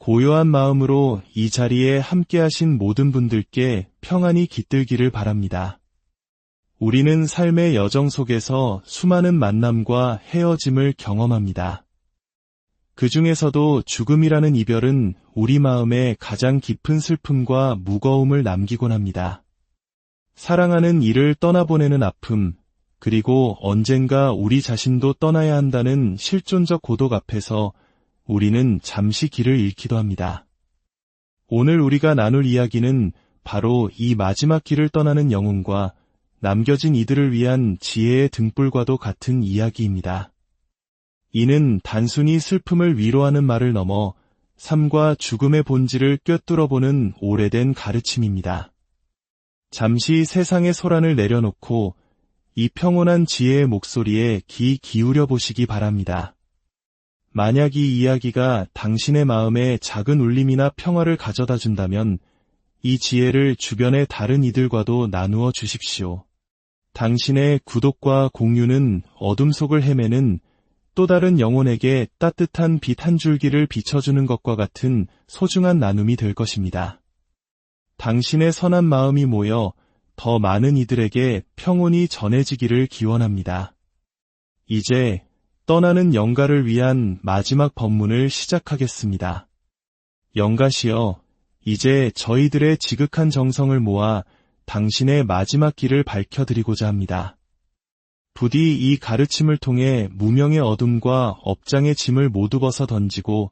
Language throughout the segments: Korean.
고요한 마음으로 이 자리에 함께하신 모든 분들께 평안이 깃들기를 바랍니다. 우리는 삶의 여정 속에서 수많은 만남과 헤어짐을 경험합니다. 그 중에서도 죽음이라는 이별은 우리 마음에 가장 깊은 슬픔과 무거움을 남기곤 합니다. 사랑하는 이를 떠나보내는 아픔, 그리고 언젠가 우리 자신도 떠나야 한다는 실존적 고독 앞에서 우리는 잠시 길을 잃기도 합니다. 오늘 우리가 나눌 이야기는 바로 이 마지막 길을 떠나는 영혼과 남겨진 이들을 위한 지혜의 등불과도 같은 이야기입니다. 이는 단순히 슬픔을 위로하는 말을 넘어 삶과 죽음의 본질을 꿰뚫어보는 오래된 가르침입니다. 잠시 세상의 소란을 내려놓고 이 평온한 지혜의 목소리에 귀 기울여 보시기 바랍니다. 만약 이 이야기가 당신의 마음에 작은 울림이나 평화를 가져다 준다면 이 지혜를 주변의 다른 이들과도 나누어 주십시오. 당신의 구독과 공유는 어둠 속을 헤매는 또 다른 영혼에게 따뜻한 빛 한 줄기를 비춰주는 것과 같은 소중한 나눔이 될 것입니다. 당신의 선한 마음이 모여 더 많은 이들에게 평온이 전해지기를 기원합니다. 이제 떠나는 영가를 위한 마지막 법문을 시작하겠습니다. 영가시여, 이제 저희들의 지극한 정성을 모아 당신의 마지막 길을 밝혀드리고자 합니다. 부디 이 가르침을 통해 무명의 어둠과 업장의 짐을 모두 벗어 던지고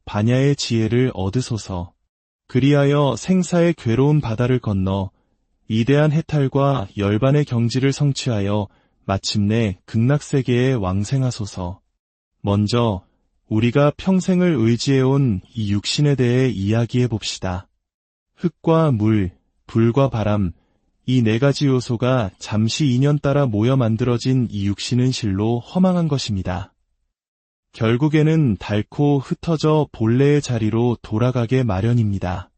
반야의 지혜를 얻으소서. 그리하여 생사의 괴로운 바다를 건너 위대한 해탈과 열반의 경지를 성취하여 마침내 극락세계에 왕생하소서. 먼저 우리가 평생을 의지해온 이 육신에 대해 이야기해 봅시다. 흙과 물, 불과 바람, 이 네 가지 요소가 잠시 인연 따라 모여 만들어진 이 육신은 실로 허망한 것입니다. 결국에는 닳고 흩어져 본래의 자리로 돌아가게 마련입니다.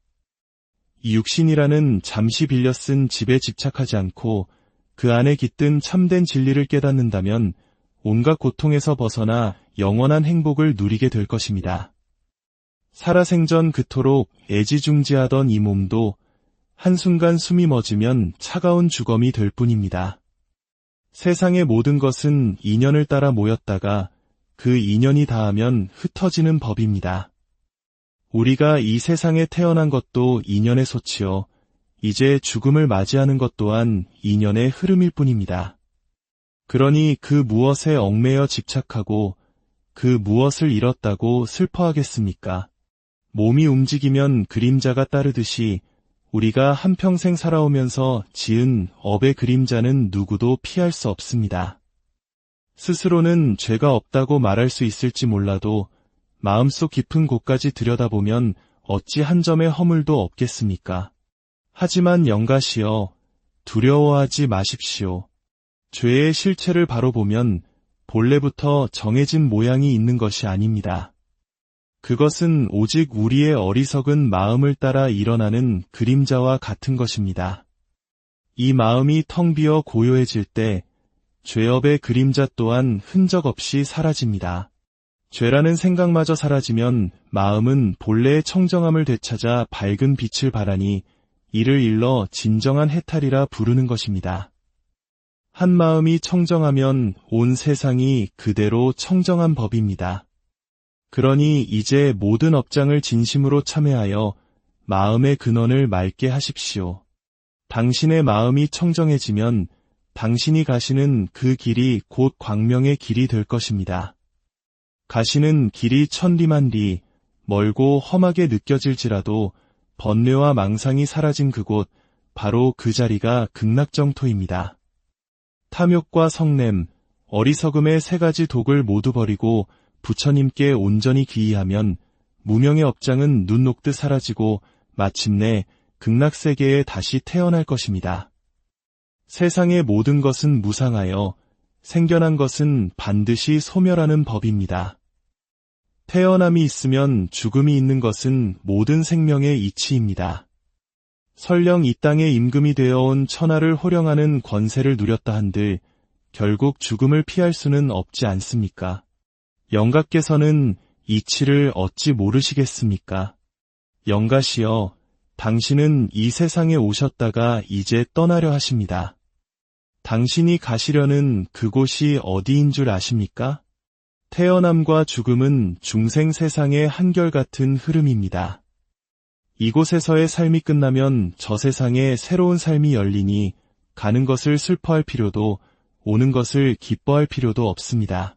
이 육신이라는 잠시 빌려 쓴 집에 집착하지 않고 그 안에 깃든 참된 진리를 깨닫는다면 온갖 고통에서 벗어나 영원한 행복을 누리게 될 것입니다. 살아생전 그토록 애지중지하던 이 몸도 한순간 숨이 멎으면 차가운 주검이 될 뿐입니다. 세상의 모든 것은 인연을 따라 모였다가 그 인연이 닿으면 흩어지는 법입니다. 우리가 이 세상에 태어난 것도 인연의 소치요. 이제 죽음을 맞이하는 것 또한 인연의 흐름일 뿐입니다. 그러니 그 무엇에 얽매여 집착하고 그 무엇을 잃었다고 슬퍼하겠습니까? 몸이 움직이면 그림자가 따르듯이 우리가 한평생 살아오면서 지은 업의 그림자는 누구도 피할 수 없습니다. 스스로는 죄가 없다고 말할 수 있을지 몰라도 마음속 깊은 곳까지 들여다보면 어찌 한 점의 허물도 없겠습니까? 하지만 영가시여, 두려워하지 마십시오. 죄의 실체를 바로 보면 본래부터 정해진 모양이 있는 것이 아닙니다. 그것은 오직 우리의 어리석은 마음을 따라 일어나는 그림자와 같은 것입니다. 이 마음이 텅 비어 고요해질 때 죄업의 그림자 또한 흔적 없이 사라집니다. 죄라는 생각마저 사라지면 마음은 본래의 청정함을 되찾아 밝은 빛을 발하니 이를 일러 진정한 해탈이라 부르는 것입니다. 한 마음이 청정하면 온 세상이 그대로 청정한 법입니다. 그러니 이제 모든 업장을 진심으로 참회하여 마음의 근원을 맑게 하십시오. 당신의 마음이 청정해지면 당신이 가시는 그 길이 곧 광명의 길이 될 것입니다. 가시는 길이 천리만리, 멀고 험하게 느껴질지라도 번뇌와 망상이 사라진 그곳, 바로 그 자리가 극락정토입니다. 탐욕과 성냄, 어리석음의 세 가지 독을 모두 버리고 부처님께 온전히 귀의하면 무명의 업장은 눈 녹듯 사라지고 마침내 극락세계에 다시 태어날 것입니다. 세상의 모든 것은 무상하여 생겨난 것은 반드시 소멸하는 법입니다. 태어남이 있으면 죽음이 있는 것은 모든 생명의 이치입니다. 설령 이 땅에 임금이 되어온 천하를 호령하는 권세를 누렸다 한들 결국 죽음을 피할 수는 없지 않습니까? 영가께서는 이치를 어찌 모르시겠습니까? 영가시여, 당신은 이 세상에 오셨다가 이제 떠나려 하십니다. 당신이 가시려는 그곳이 어디인 줄 아십니까? 태어남과 죽음은 중생 세상의 한결같은 흐름입니다. 이곳에서의 삶이 끝나면 저 세상에 새로운 삶이 열리니 가는 것을 슬퍼할 필요도 오는 것을 기뻐할 필요도 없습니다.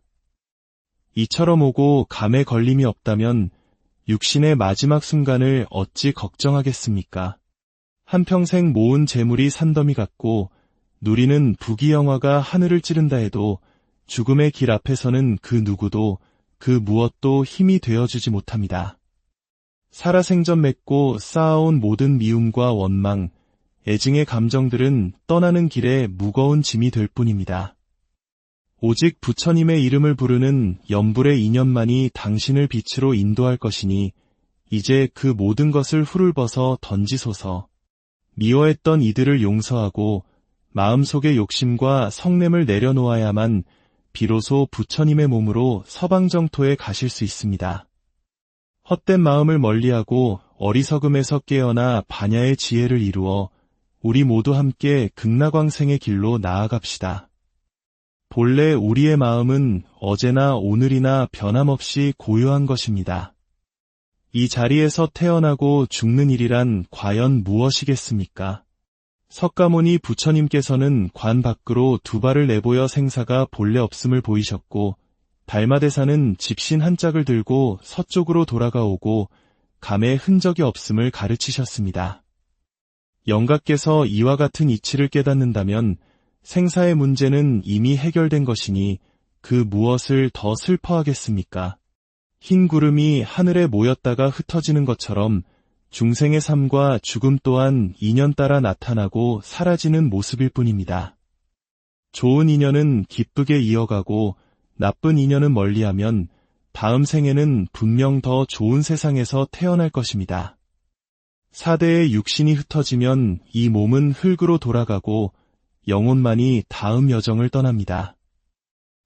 이처럼 오고 감에 걸림이 없다면 육신의 마지막 순간을 어찌 걱정하겠습니까? 한평생 모은 재물이 산더미 같고 누리는 부귀영화가 하늘을 찌른다 해도 죽음의 길 앞에서는 그 누구도 그 무엇도 힘이 되어주지 못합니다. 살아생전 맺고 쌓아온 모든 미움과 원망, 애증의 감정들은 떠나는 길에 무거운 짐이 될 뿐입니다. 오직 부처님의 이름을 부르는 염불의 인연만이 당신을 빛으로 인도할 것이니 이제 그 모든 것을 훌을 벗어 던지소서. 미워했던 이들을 용서하고 마음속의 욕심과 성냄을 내려놓아야만 비로소 부처님의 몸으로 서방정토에 가실 수 있습니다. 헛된 마음을 멀리하고 어리석음에서 깨어나 반야의 지혜를 이루어 우리 모두 함께 극락왕생의 길로 나아갑시다. 본래 우리의 마음은 어제나 오늘이나 변함없이 고요한 것입니다. 이 자리에서 태어나고 죽는 일이란 과연 무엇이겠습니까? 석가모니 부처님께서는 관 밖으로 두 발을 내보여 생사가 본래 없음을 보이셨고 달마대사는 집신 한 짝을 들고 서쪽으로 돌아가오고 감의 흔적이 없음을 가르치셨습니다. 영가께서 이와 같은 이치를 깨닫는다면 생사의 문제는 이미 해결된 것이니 그 무엇을 더 슬퍼하겠습니까? 흰 구름이 하늘에 모였다가 흩어지는 것처럼 중생의 삶과 죽음 또한 인연 따라 나타나고 사라지는 모습일 뿐입니다. 좋은 인연은 기쁘게 이어가고 나쁜 인연은 멀리하면 다음 생에는 분명 더 좋은 세상에서 태어날 것입니다. 4대의 육신이 흩어지면 이 몸은 흙으로 돌아가고 영혼만이 다음 여정을 떠납니다.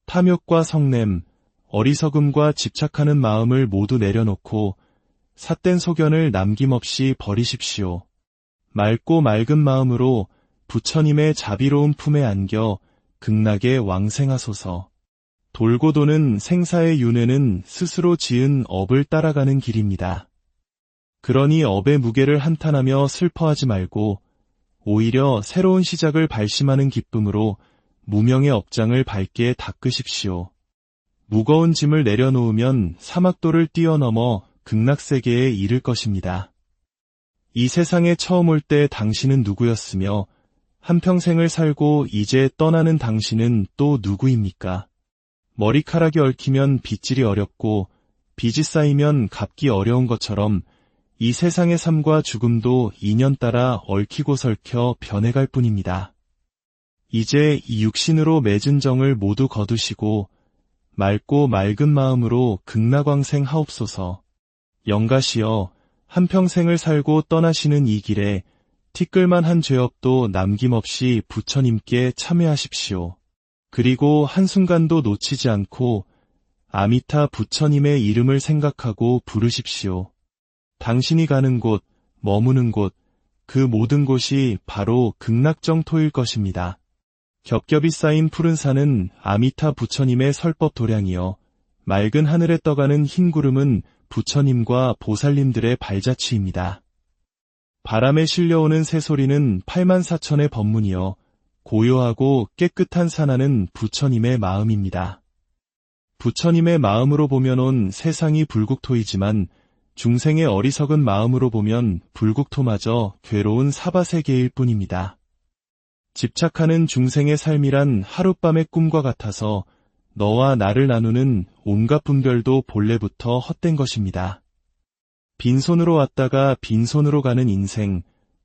탐욕과 성냄, 어리석음과 집착하는 마음을 모두 내려놓고 삿된 소견을 남김없이 버리십시오. 맑고 맑은 마음으로 부처님의 자비로운 품에 안겨 극락에 왕생하소서. 돌고 도는 생사의 윤회는 스스로 지은 업을 따라가는 길입니다. 그러니 업의 무게를 한탄하며 슬퍼하지 말고 오히려 새로운 시작을 발심하는 기쁨으로 무명의 업장을 밝게 닦으십시오. 무거운 짐을 내려놓으면 사막도를 뛰어넘어 극락세계에 이를 것입니다. 이 세상에 처음 올 때 당신은 누구였으며 한평생을 살고 이제 떠나는 당신은 또 누구입니까? 머리카락이 얽히면 빗질이 어렵고 빚이 쌓이면 갚기 어려운 것처럼 이 세상의 삶과 죽음도 인연 따라 얽히고 설켜 변해갈 뿐입니다. 이제 이 육신으로 맺은 정을 모두 거두시고 맑고 맑은 마음으로 극락왕생 하옵소서. 영가시여, 한평생을 살고 떠나시는 이 길에 티끌만 한 죄업도 남김없이 부처님께 참회하십시오. 그리고 한순간도 놓치지 않고 아미타 부처님의 이름을 생각하고 부르십시오. 당신이 가는 곳, 머무는 곳, 그 모든 곳이 바로 극락정토일 것입니다. 겹겹이 쌓인 푸른 산은 아미타 부처님의 설법 도량이여 맑은 하늘에 떠가는 흰 구름은 부처님과 보살님들의 발자취입니다. 바람에 실려오는 새소리는 84,000의 법문이여 고요하고 깨끗한 산하는 부처님의 마음입니다. 부처님의 마음으로 보면 온 세상이 불국토이지만 중생의 어리석은 마음으로 보면 불국토마저 괴로운 사바세계일 뿐입니다. 집착하는 중생의 삶이란 하룻밤의 꿈과 같아서 너와 나를 나누는 온갖 분별도 본래부터 헛된 것입니다. 빈손으로 왔다가 빈손으로 가는 인생,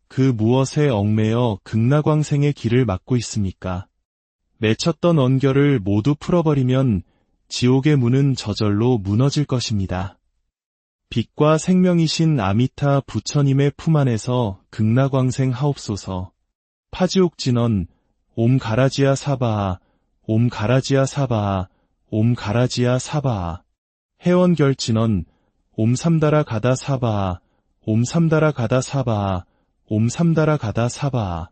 그 무엇에 얽매여 극락왕생의 길을 막고 있습니까? 맺혔던 언결을 모두 풀어버리면 지옥의 문은 저절로 무너질 것입니다. 빛과 생명이신 아미타 부처님의 품 안에서 극락왕생 하옵소서. 파지옥진언 옴 가라지아 사바하 옴 가라지아 사바하 옴 가라지아 사바하. 해원결진언 옴 삼다라 가다 사바하 옴 삼다라 가다 사바아, 옴 삼다라 가다 사바아.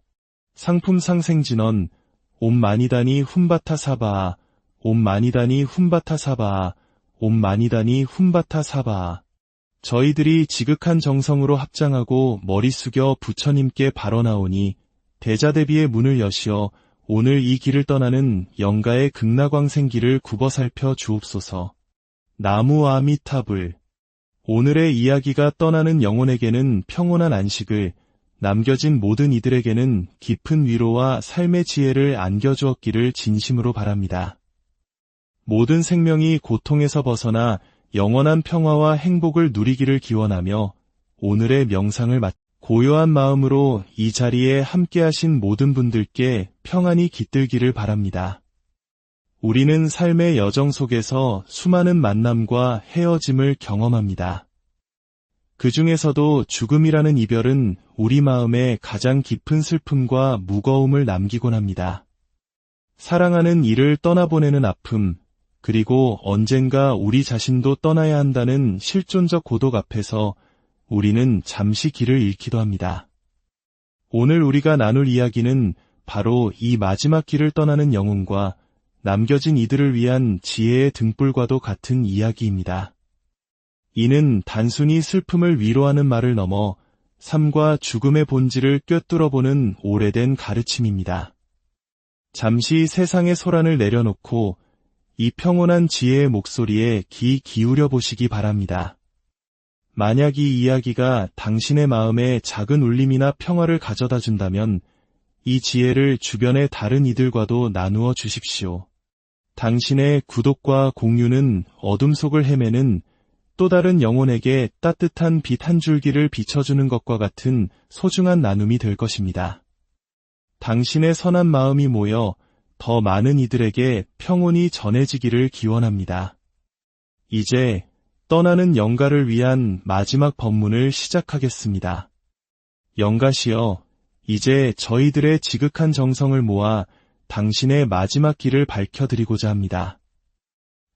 상품 상생진언, 옴 마니다니 훔바타 사바아, 옴 마니다니 훔바타 사바아, 옴 마니다니 훔바타 사바아. 저희들이 지극한 정성으로 합장하고 머리 숙여 부처님께 발언하오니 대자대비의 문을 여시어 오늘 이 길을 떠나는 영가의 극락왕생길을 굽어 살펴 주옵소서. 나무 아미타불. 오늘의 이야기가 떠나는 영혼에게는 평온한 안식을, 남겨진 모든 이들에게는 깊은 위로와 삶의 지혜를 안겨주었기를 진심으로 바랍니다. 모든 생명이 고통에서 벗어나 영원한 평화와 행복을 누리기를 기원하며 오늘의 명상을 고요한 마음으로 이 자리에 함께하신 모든 분들께 평안이 깃들기를 바랍니다. 우리는 삶의 여정 속에서 수많은 만남과 헤어짐을 경험합니다. 그 중에서도 죽음이라는 이별은 우리 마음에 가장 깊은 슬픔과 무거움을 남기곤 합니다. 사랑하는 이를 떠나보내는 아픔, 그리고 언젠가 우리 자신도 떠나야 한다는 실존적 고독 앞에서 우리는 잠시 길을 잃기도 합니다. 오늘 우리가 나눌 이야기는 바로 이 마지막 길을 떠나는 영혼과 남겨진 이들을 위한 지혜의 등불과도 같은 이야기입니다. 이는 단순히 슬픔을 위로하는 말을 넘어 삶과 죽음의 본질을 꿰뚫어보는 오래된 가르침입니다. 잠시 세상의 소란을 내려놓고 이 평온한 지혜의 목소리에 귀 기울여 보시기 바랍니다. 만약 이 이야기가 당신의 마음에 작은 울림이나 평화를 가져다 준다면 이 지혜를 주변의 다른 이들과도 나누어 주십시오. 당신의 구독과 공유는 어둠 속을 헤매는 또 다른 영혼에게 따뜻한 빛 한 줄기를 비춰주는 것과 같은 소중한 나눔이 될 것입니다. 당신의 선한 마음이 모여 더 많은 이들에게 평온이 전해지기를 기원합니다. 이제 떠나는 영가를 위한 마지막 법문을 시작하겠습니다. 영가시여, 이제 저희들의 지극한 정성을 모아 당신의 마지막 길을 밝혀드리고자 합니다.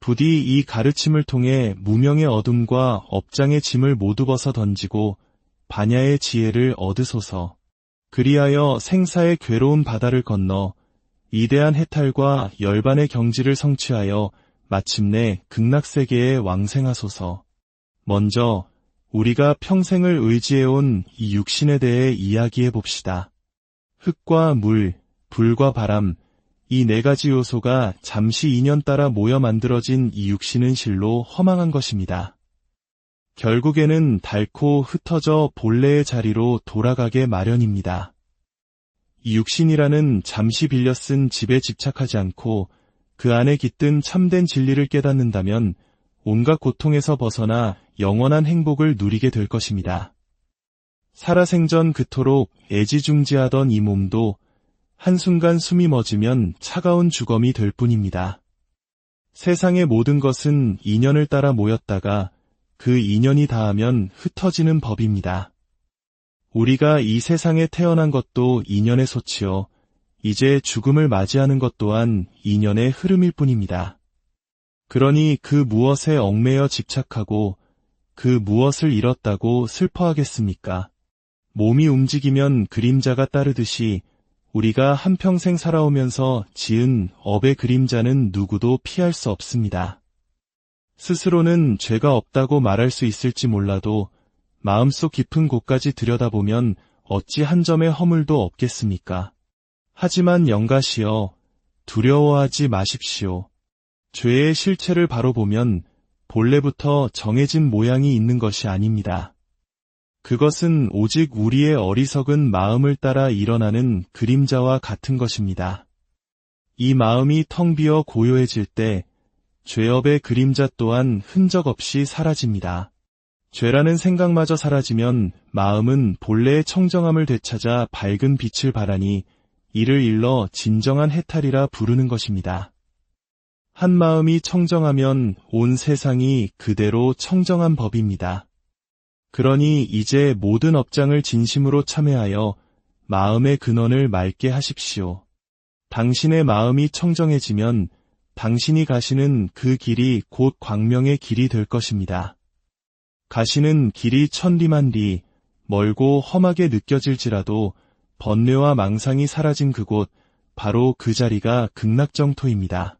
부디 이 가르침을 통해 무명의 어둠과 업장의 짐을 모두 벗어 던지고 반야의 지혜를 얻으소서. 그리하여 생사의 괴로운 바다를 건너 이대한 해탈과 열반의 경지를 성취하여 마침내 극락세계에 왕생하소서. 먼저 우리가 평생을 의지해온 이 육신에 대해 이야기해 봅시다. 흙과 물, 불과 바람, 이 네 가지 요소가 잠시 인연 따라 모여 만들어진 이 육신은 실로 허망한 것입니다. 결국에는 닳고 흩어져 본래의 자리로 돌아가게 마련입니다. 이 육신이라는 잠시 빌려 쓴 집에 집착하지 않고 그 안에 깃든 참된 진리를 깨닫는다면 온갖 고통에서 벗어나 영원한 행복을 누리게 될 것입니다. 살아생전 그토록 애지중지하던 이 몸도 한순간 숨이 멎으면 차가운 주검이 될 뿐입니다. 세상의 모든 것은 인연을 따라 모였다가 그 인연이 닿으면 흩어지는 법입니다. 우리가 이 세상에 태어난 것도 인연의 소치요. 이제 죽음을 맞이하는 것 또한 인연의 흐름일 뿐입니다. 그러니 그 무엇에 얽매여 집착하고 그 무엇을 잃었다고 슬퍼하겠습니까? 몸이 움직이면 그림자가 따르듯이 우리가 한평생 살아오면서 지은 업의 그림자는 누구도 피할 수 없습니다. 스스로는 죄가 없다고 말할 수 있을지 몰라도 마음속 깊은 곳까지 들여다보면 어찌 한 점의 허물도 없겠습니까? 하지만 영가시여, 두려워하지 마십시오. 죄의 실체를 바로 보면 본래부터 정해진 모양이 있는 것이 아닙니다. 그것은 오직 우리의 어리석은 마음을 따라 일어나는 그림자와 같은 것입니다. 이 마음이 텅 비어 고요해질 때 죄업의 그림자 또한 흔적 없이 사라집니다. 죄라는 생각마저 사라지면 마음은 본래의 청정함을 되찾아 밝은 빛을 발하니 이를 일러 진정한 해탈이라 부르는 것입니다. 한 마음이 청정하면 온 세상이 그대로 청정한 법입니다. 그러니 이제 모든 업장을 진심으로 참회하여 마음의 근원을 맑게 하십시오. 당신의 마음이 청정해지면 당신이 가시는 그 길이 곧 광명의 길이 될 것입니다. 가시는 길이 천리만리, 멀고 험하게 느껴질지라도 번뇌와 망상이 사라진 그곳, 바로 그 자리가 극락정토입니다.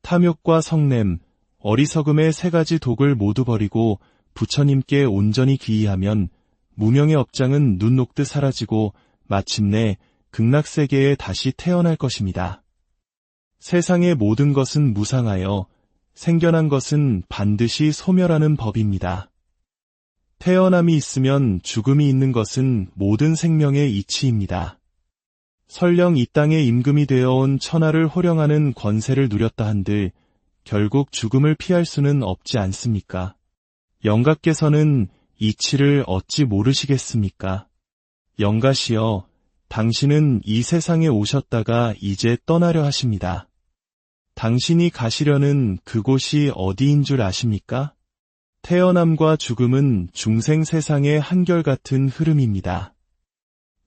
탐욕과 성냄, 어리석음의 세 가지 독을 모두 버리고 부처님께 온전히 귀의하면 무명의 업장은 눈 녹듯 사라지고 마침내 극락세계에 다시 태어날 것입니다. 세상의 모든 것은 무상하여 생겨난 것은 반드시 소멸하는 법입니다. 태어남이 있으면 죽음이 있는 것은 모든 생명의 이치입니다. 설령 이 땅에 임금이 되어온 천하를 호령하는 권세를 누렸다 한들 결국 죽음을 피할 수는 없지 않습니까? 영가께서는 이치를 어찌 모르시겠습니까? 영가시여, 당신은 이 세상에 오셨다가 이제 떠나려 하십니다. 당신이 가시려는 그곳이 어디인 줄 아십니까? 태어남과 죽음은 중생 세상의 한결같은 흐름입니다.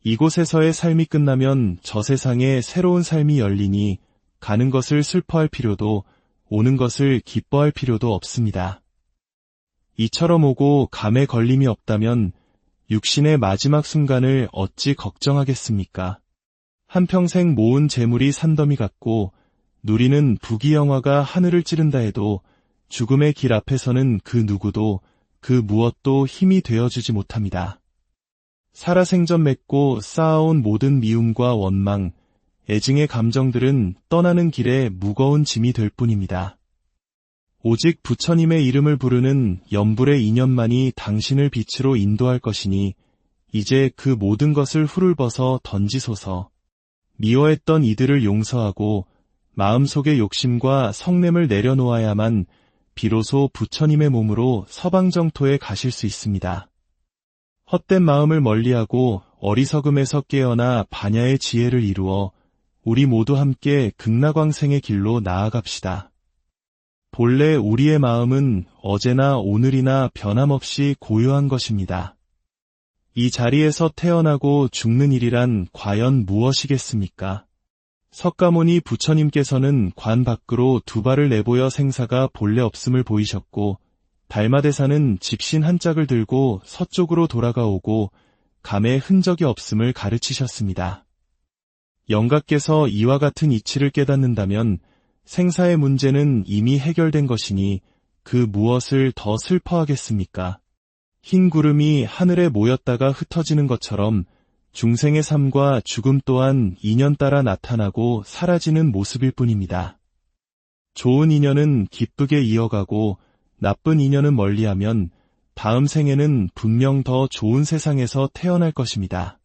이곳에서의 삶이 끝나면 저 세상에 새로운 삶이 열리니 가는 것을 슬퍼할 필요도 오는 것을 기뻐할 필요도 없습니다. 이처럼 오고 감에 걸림이 없다면 육신의 마지막 순간을 어찌 걱정하겠습니까? 한평생 모은 재물이 산더미 같고 누리는 부귀영화가 하늘을 찌른다 해도 죽음의 길 앞에서는 그 누구도 그 무엇도 힘이 되어주지 못합니다. 살아생전 맺고 쌓아온 모든 미움과 원망, 애증의 감정들은 떠나는 길에 무거운 짐이 될 뿐입니다. 오직 부처님의 이름을 부르는 염불의 인연만이 당신을 빛으로 인도할 것이니 이제 그 모든 것을 훌을 벗어 던지소서. 미워했던 이들을 용서하고 마음속의 욕심과 성냄을 내려놓아야만 비로소 부처님의 몸으로 서방정토에 가실 수 있습니다. 헛된 마음을 멀리하고 어리석음에서 깨어나 반야의 지혜를 이루어 우리 모두 함께 극락왕생의 길로 나아갑시다. 본래 우리의 마음은 어제나 오늘이나 변함없이 고요한 것입니다. 이 자리에서 태어나고 죽는 일이란 과연 무엇이겠습니까? 석가모니 부처님께서는 관 밖으로 두 발을 내보여 생사가 본래 없음을 보이셨고 달마대사는 집신 한 짝을 들고 서쪽으로 돌아가오고 감에 흔적이 없음을 가르치셨습니다. 영가께서 이와 같은 이치를 깨닫는다면 생사의 문제는 이미 해결된 것이니 그 무엇을 더 슬퍼하겠습니까? 흰 구름이 하늘에 모였다가 흩어지는 것처럼 중생의 삶과 죽음 또한 인연 따라 나타나고 사라지는 모습일 뿐입니다. 좋은 인연은 기쁘게 이어가고 나쁜 인연은 멀리하면 다음 생에는 분명 더 좋은 세상에서 태어날 것입니다.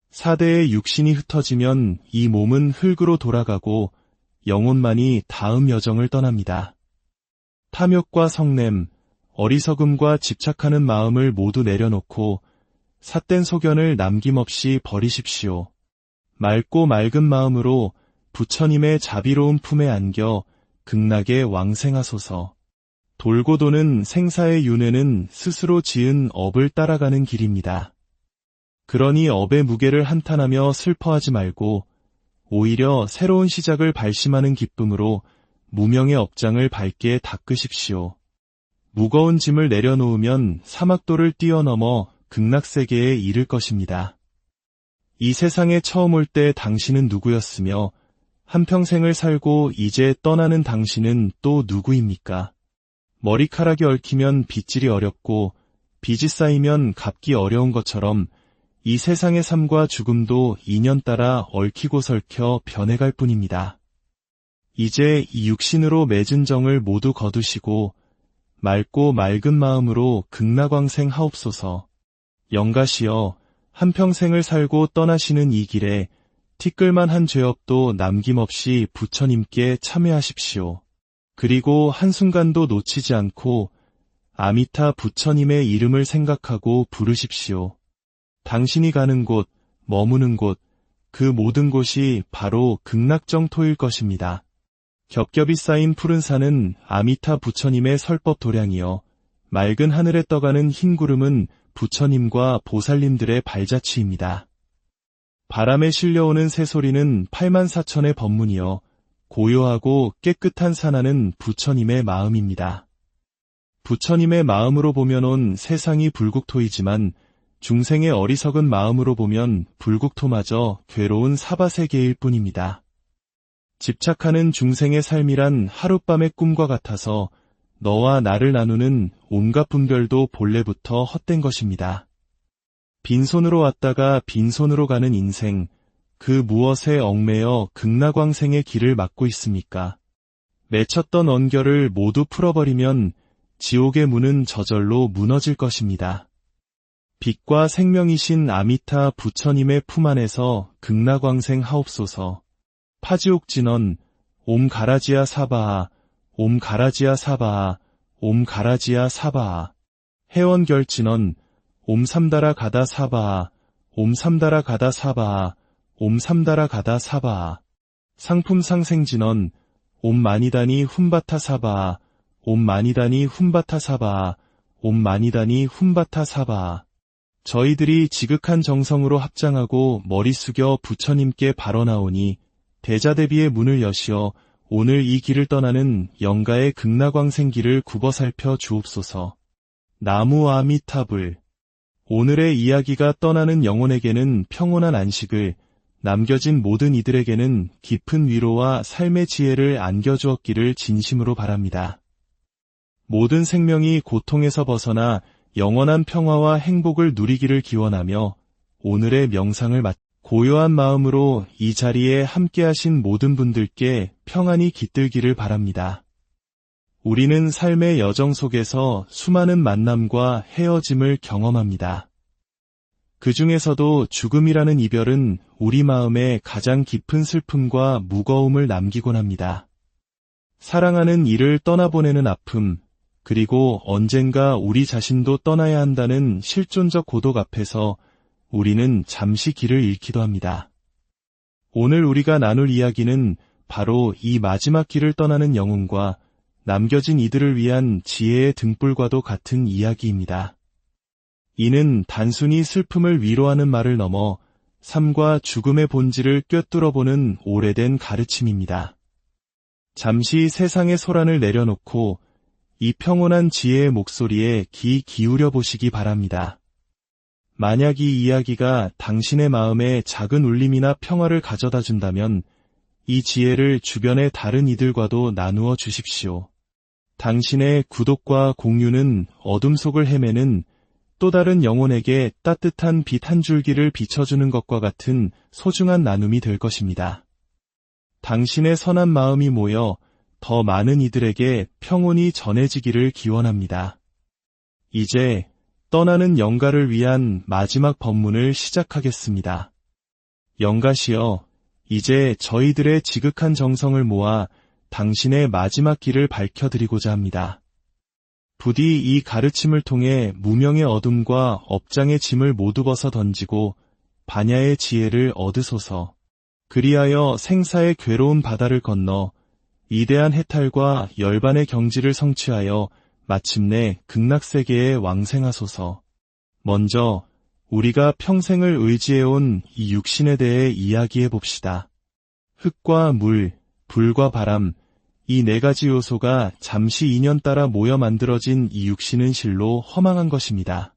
사대의 육신이 흩어지면 이 몸은 흙으로 돌아가고 영혼만이 다음 여정을 떠납니다. 탐욕과 성냄, 어리석음과 집착하는 마음을 모두 내려놓고 삿된 소견을 남김없이 버리십시오. 맑고 맑은 마음으로 부처님의 자비로운 품에 안겨 극락에 왕생하소서. 돌고 도는 생사의 윤회는 스스로 지은 업을 따라가는 길입니다. 그러니 업의 무게를 한탄하며 슬퍼하지 말고 오히려 새로운 시작을 발심하는 기쁨으로 무명의 업장을 밝게 닦으십시오. 무거운 짐을 내려놓으면 사막도를 뛰어넘어 극락세계에 이를 것입니다. 이 세상에 처음 올 때 당신은 누구였으며 한평생을 살고 이제 떠나는 당신은 또 누구입니까? 머리카락이 얽히면 빗질이 어렵고 빚이 쌓이면 갚기 어려운 것처럼 이 세상의 삶과 죽음도 인연 따라 얽히고 설켜 변해갈 뿐입니다. 이제 이 육신으로 맺은 정을 모두 거두시고 맑고 맑은 마음으로 극락왕생 하옵소서. 영가시여, 한평생을 살고 떠나시는 이 길에 티끌만 죄 업도 남김없이 부처님께 참회하십시오. 그리고 한순간도 놓치지 않고 아미타 부처님의 이름을 생각하고 부르십시오. 당신이 가는 곳, 머무는 곳, 그 모든 곳이 바로 극락정토일 것입니다. 겹겹이 쌓인 푸른 산은 아미타 부처님의 설법 도량이요, 맑은 하늘에 떠가는 흰 구름은 부처님과 보살님들의 발자취입니다. 바람에 실려오는 새소리는 84,000의 법문이요, 고요하고 깨끗한 산하는 부처님의 마음입니다. 부처님의 마음으로 보면 온 세상이 불국토이지만 중생의 어리석은 마음으로 보면 불국토마저 괴로운 사바세계일 뿐입니다. 집착하는 중생의 삶이란 하룻밤의 꿈과 같아서 너와 나를 나누는 온갖 분별도 본래부터 헛된 것입니다. 빈손으로 왔다가 빈손으로 가는 인생, 그 무엇에 얽매여 극락왕생의 길을 막고 있습니까? 맺혔던 언결을 모두 풀어버리면 지옥의 문은 저절로 무너질 것입니다. 빛과 생명이신 아미타 부처님의 품 안에서 극락왕생 하옵소서. 파지옥진언 옴 가라지아 사바하 옴 가라지아 사바하 옴 가라지아 사바하. 해원결진언 옴 삼다라 가다 사바하 옴 삼다라 가다 사바하 옴 삼다라 가다 사바하. 상품상생진언 옴 마니다니 훔바타 사바하 옴 마니다니 훔바타 사바하 옴 마니다니 훔바타 사바하. 저희들이 지극한 정성으로 합장하고 머리 숙여 부처님께 발언하오니 대자대비의 문을 여시어 오늘 이 길을 떠나는 영가의 극락왕생길을 굽어 살펴 주옵소서. 나무 아미타불. 오늘의 이야기가 떠나는 영혼에게는 평온한 안식을, 남겨진 모든 이들에게는 깊은 위로와 삶의 지혜를 안겨주었기를 진심으로 바랍니다. 모든 생명이 고통에서 벗어나 영원한 평화와 행복을 누리기를 기원하며 오늘의 명상을 고요한 마음으로 이 자리에 함께하신 모든 분들께 평안이 깃들기를 바랍니다. 우리는 삶의 여정 속에서 수많은 만남과 헤어짐을 경험합니다. 그 중에서도 죽음이라는 이별은 우리 마음에 가장 깊은 슬픔과 무거움을 남기곤 합니다. 사랑하는 이를 떠나보내는 아픔, 그리고 언젠가 우리 자신도 떠나야 한다는 실존적 고독 앞에서 우리는 잠시 길을 잃기도 합니다. 오늘 우리가 나눌 이야기는 바로 이 마지막 길을 떠나는 영혼과 남겨진 이들을 위한 지혜의 등불과도 같은 이야기입니다. 이는 단순히 슬픔을 위로하는 말을 넘어 삶과 죽음의 본질을 꿰뚫어보는 오래된 가르침입니다. 잠시 세상의 소란을 내려놓고 이 평온한 지혜의 목소리에 귀 기울여 보시기 바랍니다. 만약 이 이야기가 당신의 마음에 작은 울림이나 평화를 가져다 준다면 이 지혜를 주변의 다른 이들과도 나누어 주십시오. 당신의 구독과 공유는 어둠 속을 헤매는 또 다른 영혼에게 따뜻한 빛 한 줄기를 비춰주는 것과 같은 소중한 나눔이 될 것입니다. 당신의 선한 마음이 모여 더 많은 이들에게 평온이 전해지기를 기원합니다. 이제 떠나는 영가를 위한 마지막 법문을 시작하겠습니다. 영가시여, 이제 저희들의 지극한 정성을 모아 당신의 마지막 길을 밝혀드리고자 합니다. 부디 이 가르침을 통해 무명의 어둠과 업장의 짐을 모두 벗어 던지고 반야의 지혜를 얻으소서. 그리하여 생사의 괴로운 바다를 건너 위대한 해탈과 열반의 경지를 성취하여 마침내 극락세계에 왕생하소서. 먼저 우리가 평생을 의지해온 이 육신에 대해 이야기해 봅시다. 흙과 물, 불과 바람, 이 네 가지 요소가 잠시 인연 따라 모여 만들어진 이 육신은 실로 허망한 것입니다.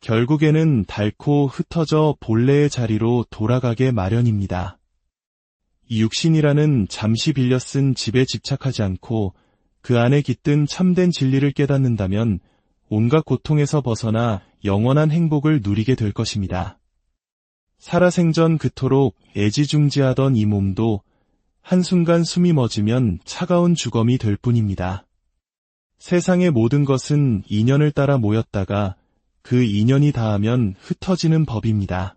결국에는 닳고 흩어져 본래의 자리로 돌아가게 마련입니다. 이 육신이라는 잠시 빌려 쓴 집에 집착하지 않고 그 안에 깃든 참된 진리를 깨닫는다면 온갖 고통에서 벗어나 영원한 행복을 누리게 될 것입니다. 살아생전 그토록 애지중지하던 이 몸도 한순간 숨이 멎으면 차가운 주검이 될 뿐입니다. 세상의 모든 것은 인연을 따라 모였다가 그 인연이 닿으면 흩어지는 법입니다.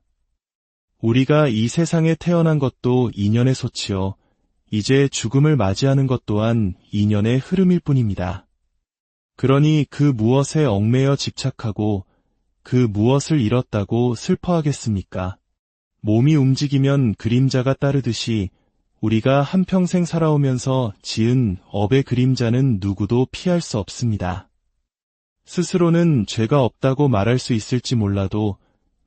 우리가 이 세상에 태어난 것도 인연의 소치요. 이제 죽음을 맞이하는 것 또한 인연의 흐름일 뿐입니다. 그러니 그 무엇에 얽매여 집착하고 그 무엇을 잃었다고 슬퍼하겠습니까? 몸이 움직이면 그림자가 따르듯이 우리가 한평생 살아오면서 지은 업의 그림자는 누구도 피할 수 없습니다. 스스로는 죄가 없다고 말할 수 있을지 몰라도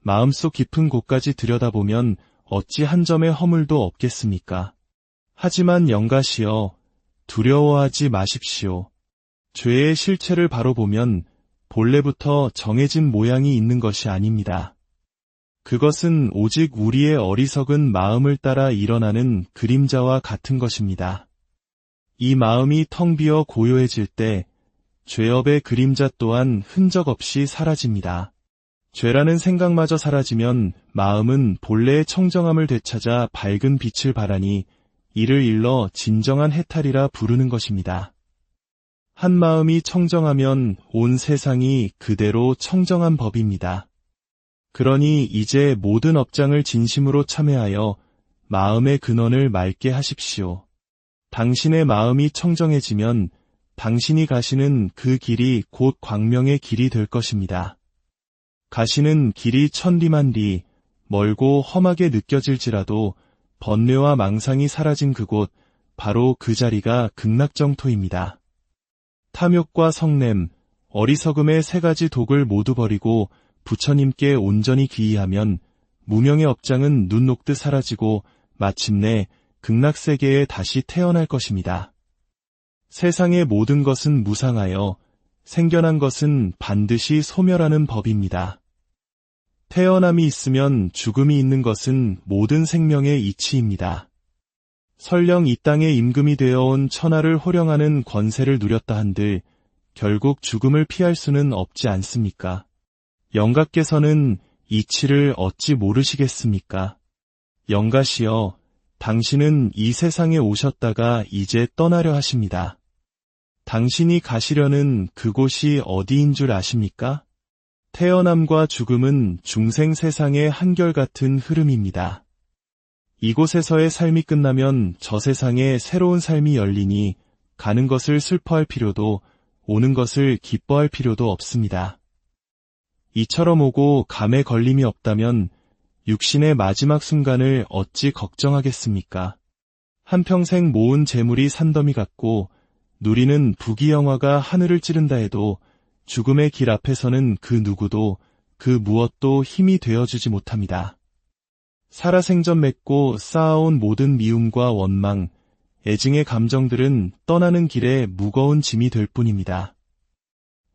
마음속 깊은 곳까지 들여다보면 어찌 한 점의 허물도 없겠습니까? 하지만 영가시여, 두려워하지 마십시오. 죄의 실체를 바로 보면 본래부터 정해진 모양이 있는 것이 아닙니다. 그것은 오직 우리의 어리석은 마음을 따라 일어나는 그림자와 같은 것입니다. 이 마음이 텅 비어 고요해질 때 죄업의 그림자 또한 흔적 없이 사라집니다. 죄라는 생각마저 사라지면 마음은 본래의 청정함을 되찾아 밝은 빛을 발하니 이를 일러 진정한 해탈이라 부르는 것입니다. 한 마음이 청정하면 온 세상이 그대로 청정한 법입니다. 그러니 이제 모든 업장을 진심으로 참회하여 마음의 근원을 맑게 하십시오. 당신의 마음이 청정해지면 당신이 가시는 그 길이 곧 광명의 길이 될 것입니다. 가시는 길이 천리만리, 멀고 험하게 느껴질지라도 번뇌와 망상이 사라진 그곳, 바로 그 자리가 극락정토입니다. 탐욕과 성냄, 어리석음의 세 가지 독을 모두 버리고 부처님께 온전히 귀의하면 무명의 업장은 눈 녹듯 사라지고 마침내 극락세계에 다시 태어날 것입니다. 세상의 모든 것은 무상하여 생겨난 것은 반드시 소멸하는 법입니다. 태어남이 있으면 죽음이 있는 것은 모든 생명의 이치입니다. 설령 이 땅에 임금이 되어온 천하를 호령하는 권세를 누렸다 한들 결국 죽음을 피할 수는 없지 않습니까? 영가께서는 이치를 어찌 모르시겠습니까? 영가시여, 당신은 이 세상에 오셨다가 이제 떠나려 하십니다. 당신이 가시려는 그곳이 어디인 줄 아십니까? 태어남과 죽음은 중생 세상의 한결같은 흐름입니다. 이곳에서의 삶이 끝나면 저 세상에 새로운 삶이 열리니 가는 것을 슬퍼할 필요도 오는 것을 기뻐할 필요도 없습니다. 이처럼 오고 감에 걸림이 없다면 육신의 마지막 순간을 어찌 걱정하겠습니까? 한평생 모은 재물이 산더미 같고 누리는 부귀영화가 하늘을 찌른다 해도 죽음의 길 앞에서는 그 누구도 그 무엇도 힘이 되어주지 못합니다. 살아생전 맺고 쌓아온 모든 미움과 원망, 애증의 감정들은 떠나는 길에 무거운 짐이 될 뿐입니다.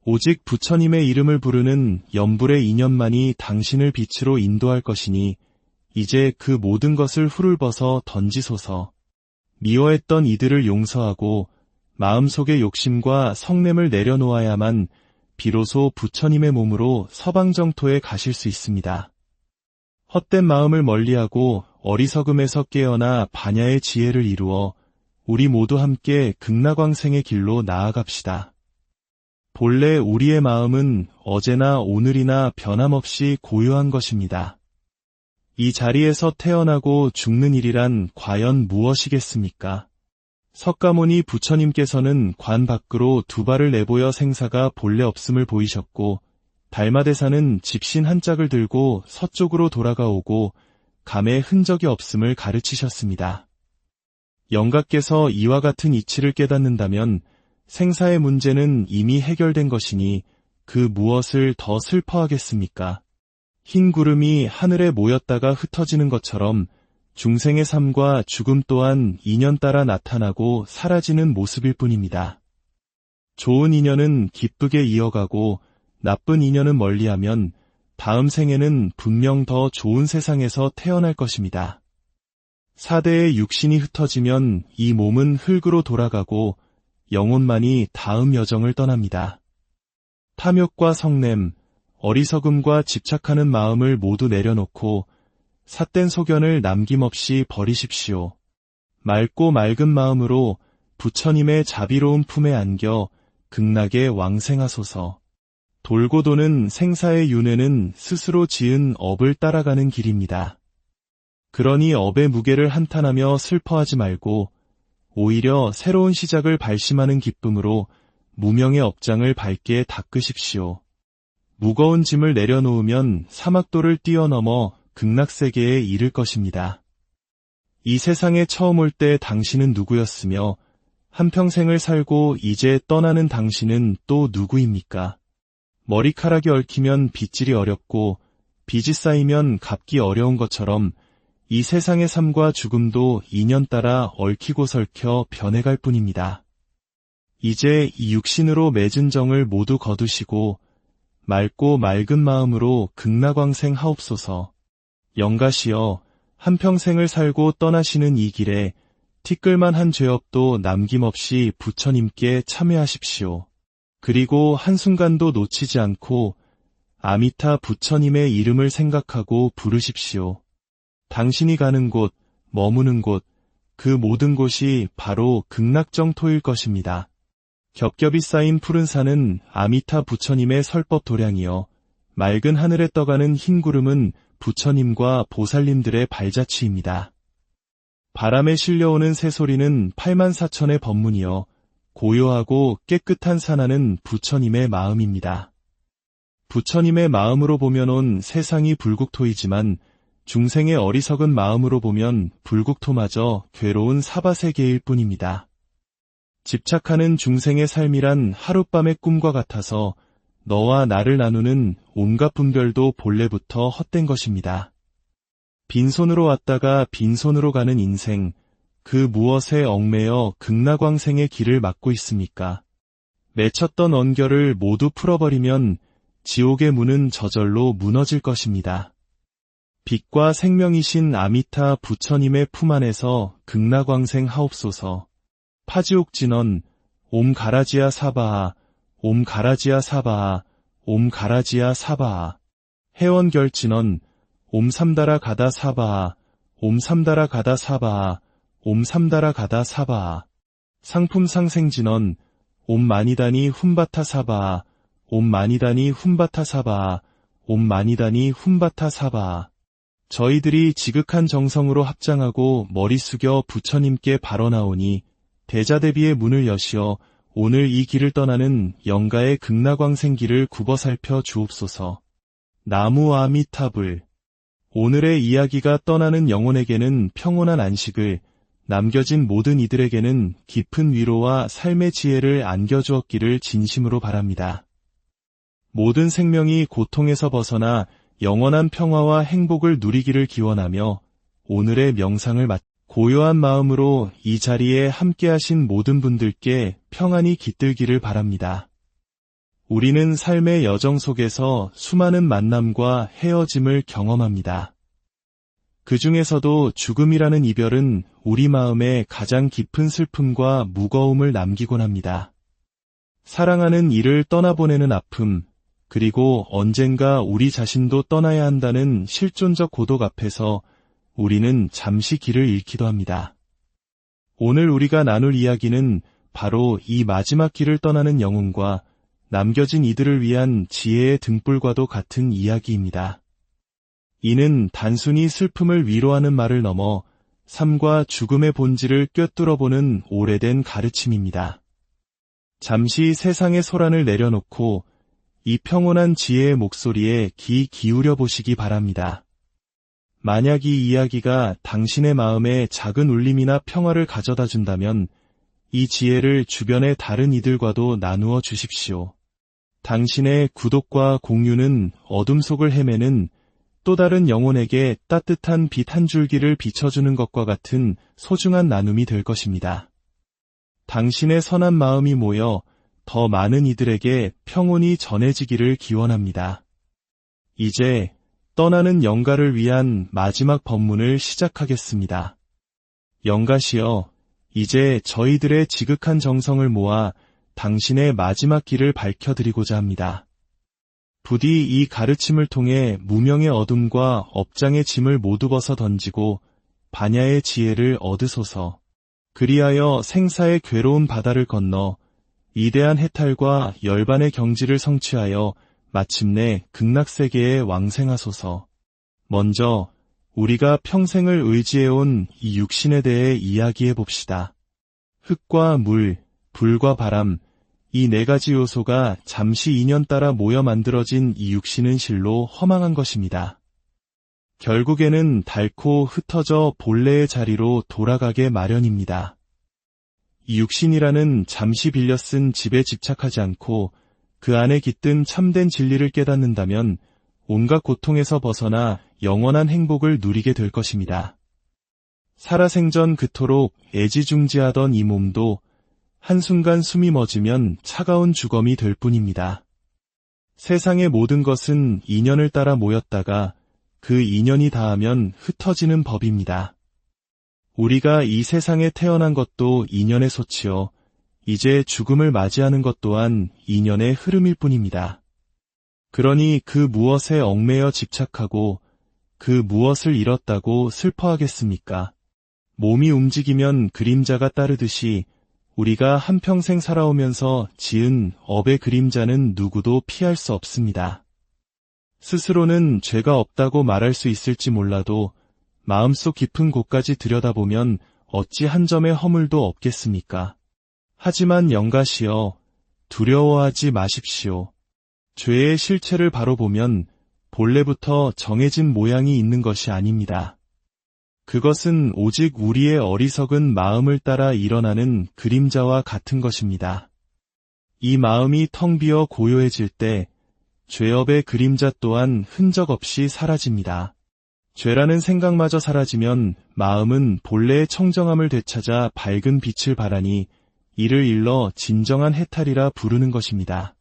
오직 부처님의 이름을 부르는 염불의 인연만이 당신을 빛으로 인도할 것이니 이제 그 모든 것을 훌을 벗어 던지소서. 미워했던 이들을 용서하고 마음속의 욕심과 성냄을 내려놓아야만 비로소 부처님의 몸으로 서방정토에 가실 수 있습니다. 헛된 마음을 멀리하고 어리석음에서 깨어나 반야의 지혜를 이루어 우리 모두 함께 극락왕생의 길로 나아갑시다. 본래 우리의 마음은 어제나 오늘이나 변함없이 고요한 것입니다. 이 자리에서 태어나고 죽는 일이란 과연 무엇이겠습니까? 석가모니 부처님께서는 관 밖으로 두 발을 내보여 생사가 본래 없음을 보이셨고 달마대사는 집신 한 짝을 들고 서쪽으로 돌아가오고 감의 흔적이 없음을 가르치셨습니다. 영가께서 이와 같은 이치를 깨닫는다면 생사의 문제는 이미 해결된 것이니 그 무엇을 더 슬퍼하겠습니까? 흰 구름이 하늘에 모였다가 흩어지는 것처럼 중생의 삶과 죽음 또한 인연 따라 나타나고 사라지는 모습일 뿐입니다. 좋은 인연은 기쁘게 이어가고 나쁜 인연은 멀리하면 다음 생에는 분명 더 좋은 세상에서 태어날 것입니다. 사대의 육신이 흩어지면 이 몸은 흙으로 돌아가고 영혼만이 다음 여정을 떠납니다. 탐욕과 성냄, 어리석음과 집착하는 마음을 모두 내려놓고 삿된 소견을 남김없이 버리십시오. 맑고 맑은 마음으로 부처님의 자비로운 품에 안겨 극락에 왕생하소서. 돌고 도는 생사의 윤회는 스스로 지은 업을 따라가는 길입니다. 그러니 업의 무게를 한탄하며 슬퍼하지 말고 오히려 새로운 시작을 발심하는 기쁨으로 무명의 업장을 밝게 닦으십시오. 무거운 짐을 내려놓으면 사막도를 뛰어넘어 극락세계에 이를 것입니다. 이 세상에 처음 올 때 당신은 누구였으며 한평생을 살고 이제 떠나는 당신은 또 누구입니까? 머리카락이 얽히면 빗질이 어렵고 빚이 쌓이면 갚기 어려운 것처럼 이 세상의 삶과 죽음도 인연 따라 얽히고 설켜 변해갈 뿐입니다. 이제 이 육신으로 맺은 정을 모두 거두시고 맑고 맑은 마음으로 극락왕생 하옵소서. 영가시여, 한평생을 살고 떠나시는 이 길에 티끌만 한 죄업도 남김없이 부처님께 참회하십시오. 그리고 한순간도 놓치지 않고 아미타 부처님의 이름을 생각하고 부르십시오. 당신이 가는 곳, 머무는 곳, 그 모든 곳이 바로 극락정토일 것입니다. 겹겹이 쌓인 푸른 산은 아미타 부처님의 설법 도량이요, 맑은 하늘에 떠가는 흰 구름은 부처님과 보살님들의 발자취입니다. 바람에 실려오는 새소리는 84,000의 법문이요, 고요하고 깨끗한 산하는 부처님의 마음입니다. 부처님의 마음으로 보면 온 세상이 불국토이지만 중생의 어리석은 마음으로 보면 불국토마저 괴로운 사바세계일 뿐입니다. 집착하는 중생의 삶이란 하룻밤의 꿈과 같아서 너와 나를 나누는 온갖 분별도 본래부터 헛된 것입니다. 빈손으로 왔다가 빈손으로 가는 인생, 그 무엇에 얽매여 극락왕생의 길을 막고 있습니까? 맺혔던 언결을 모두 풀어버리면 지옥의 문은 저절로 무너질 것입니다. 빛과 생명이신 아미타 부처님의 품 안에서 극락왕생 하옵소서. 파지옥진언, 옴 가라지아 사바하, 옴 가라지아 사바하, 옴 가라지아 사바하. 해원결진언, 옴 삼다라 가다 사바하, 옴 삼다라 가다 사바하, 옴 삼다라 가다 사바하. 상품상생진언, 옴 마니다니 훔바타 사바하, 옴 마니다니 훔바타 사바하, 옴 마니다니 훔바타 사바하. 저희들이 지극한 정성으로 합장하고 머리 숙여 부처님께 발언하오니 대자대비의 문을 여시어 오늘 이 길을 떠나는 영가의 극락왕생 길을 굽어 살펴 주옵소서. 나무 아미타불. 오늘의 이야기가 떠나는 영혼에게는 평온한 안식을, 남겨진 모든 이들에게는 깊은 위로와 삶의 지혜를 안겨주었기를 진심으로 바랍니다. 모든 생명이 고통에서 벗어나 영원한 평화와 행복을 누리기를 기원하며 오늘의 명상을 고요한 마음으로 이 자리에 함께하신 모든 분들께 평안이 깃들기를 바랍니다. 우리는 삶의 여정 속에서 수많은 만남과 헤어짐을 경험합니다. 그 중에서도 죽음이라는 이별은 우리 마음에 가장 깊은 슬픔과 무거움을 남기곤 합니다. 사랑하는 이를 떠나보내는 아픔, 그리고 언젠가 우리 자신도 떠나야 한다는 실존적 고독 앞에서 우리는 잠시 길을 잃기도 합니다. 오늘 우리가 나눌 이야기는 바로 이 마지막 길을 떠나는 영혼과 남겨진 이들을 위한 지혜의 등불과도 같은 이야기입니다. 이는 단순히 슬픔을 위로하는 말을 넘어 삶과 죽음의 본질을 꿰뚫어보는 오래된 가르침입니다. 잠시 세상의 소란을 내려놓고 이 평온한 지혜의 목소리에 귀 기울여 보시기 바랍니다. 만약 이 이야기가 당신의 마음에 작은 울림이나 평화를 가져다 준다면 이 지혜를 주변의 다른 이들과도 나누어 주십시오. 당신의 구독과 공유는 어둠 속을 헤매는 또 다른 영혼에게 따뜻한 빛 한 줄기를 비춰주는 것과 같은 소중한 나눔이 될 것입니다. 당신의 선한 마음이 모여 더 많은 이들에게 평온이 전해지기를 기원합니다. 이제 떠나는 영가를 위한 마지막 법문을 시작하겠습니다. 영가시여, 이제 저희들의 지극한 정성을 모아 당신의 마지막 길을 밝혀드리고자 합니다. 부디 이 가르침을 통해 무명의 어둠과 업장의 짐을 모두 벗어 던지고 반야의 지혜를 얻으소서. 그리하여 생사의 괴로운 바다를 건너 이대한 해탈과 열반의 경지를 성취하여 마침내 극락세계에 왕생하소서. 먼저 우리가 평생을 의지해온 이 육신에 대해 이야기해 봅시다. 흙과 물, 불과 바람, 이 네 가지 요소가 잠시 인연 따라 모여 만들어진 이 육신은 실로 허망한 것입니다. 결국에는 닳고 흩어져 본래의 자리로 돌아가게 마련입니다. 이 육신이라는 잠시 빌려 쓴 집에 집착하지 않고 그 안에 깃든 참된 진리를 깨닫는다면 온갖 고통에서 벗어나 영원한 행복을 누리게 될 것입니다. 살아생전 그토록 애지중지하던 이 몸도 한순간 숨이 멎으면 차가운 주검이 될 뿐입니다. 세상의 모든 것은 인연을 따라 모였다가 그 인연이 닿으면 흩어지는 법입니다. 우리가 이 세상에 태어난 것도 인연의 소치요. 이제 죽음을 맞이하는 것 또한 인연의 흐름일 뿐입니다. 그러니 그 무엇에 얽매여 집착하고 그 무엇을 잃었다고 슬퍼하겠습니까? 몸이 움직이면 그림자가 따르듯이 우리가 한평생 살아오면서 지은 업의 그림자는 누구도 피할 수 없습니다. 스스로는 죄가 없다고 말할 수 있을지 몰라도 마음속 깊은 곳까지 들여다보면 어찌 한 점의 허물도 없겠습니까? 하지만 영가시여, 두려워하지 마십시오. 죄의 실체를 바로 보면 본래부터 정해진 모양이 있는 것이 아닙니다. 그것은 오직 우리의 어리석은 마음을 따라 일어나는 그림자와 같은 것입니다. 이 마음이 텅 비어 고요해질 때 죄업의 그림자 또한 흔적 없이 사라집니다. 죄라는 생각마저 사라지면 마음은 본래의 청정함을 되찾아 밝은 빛을 발하니 이를 일러 진정한 해탈이라 부르는 것입니다.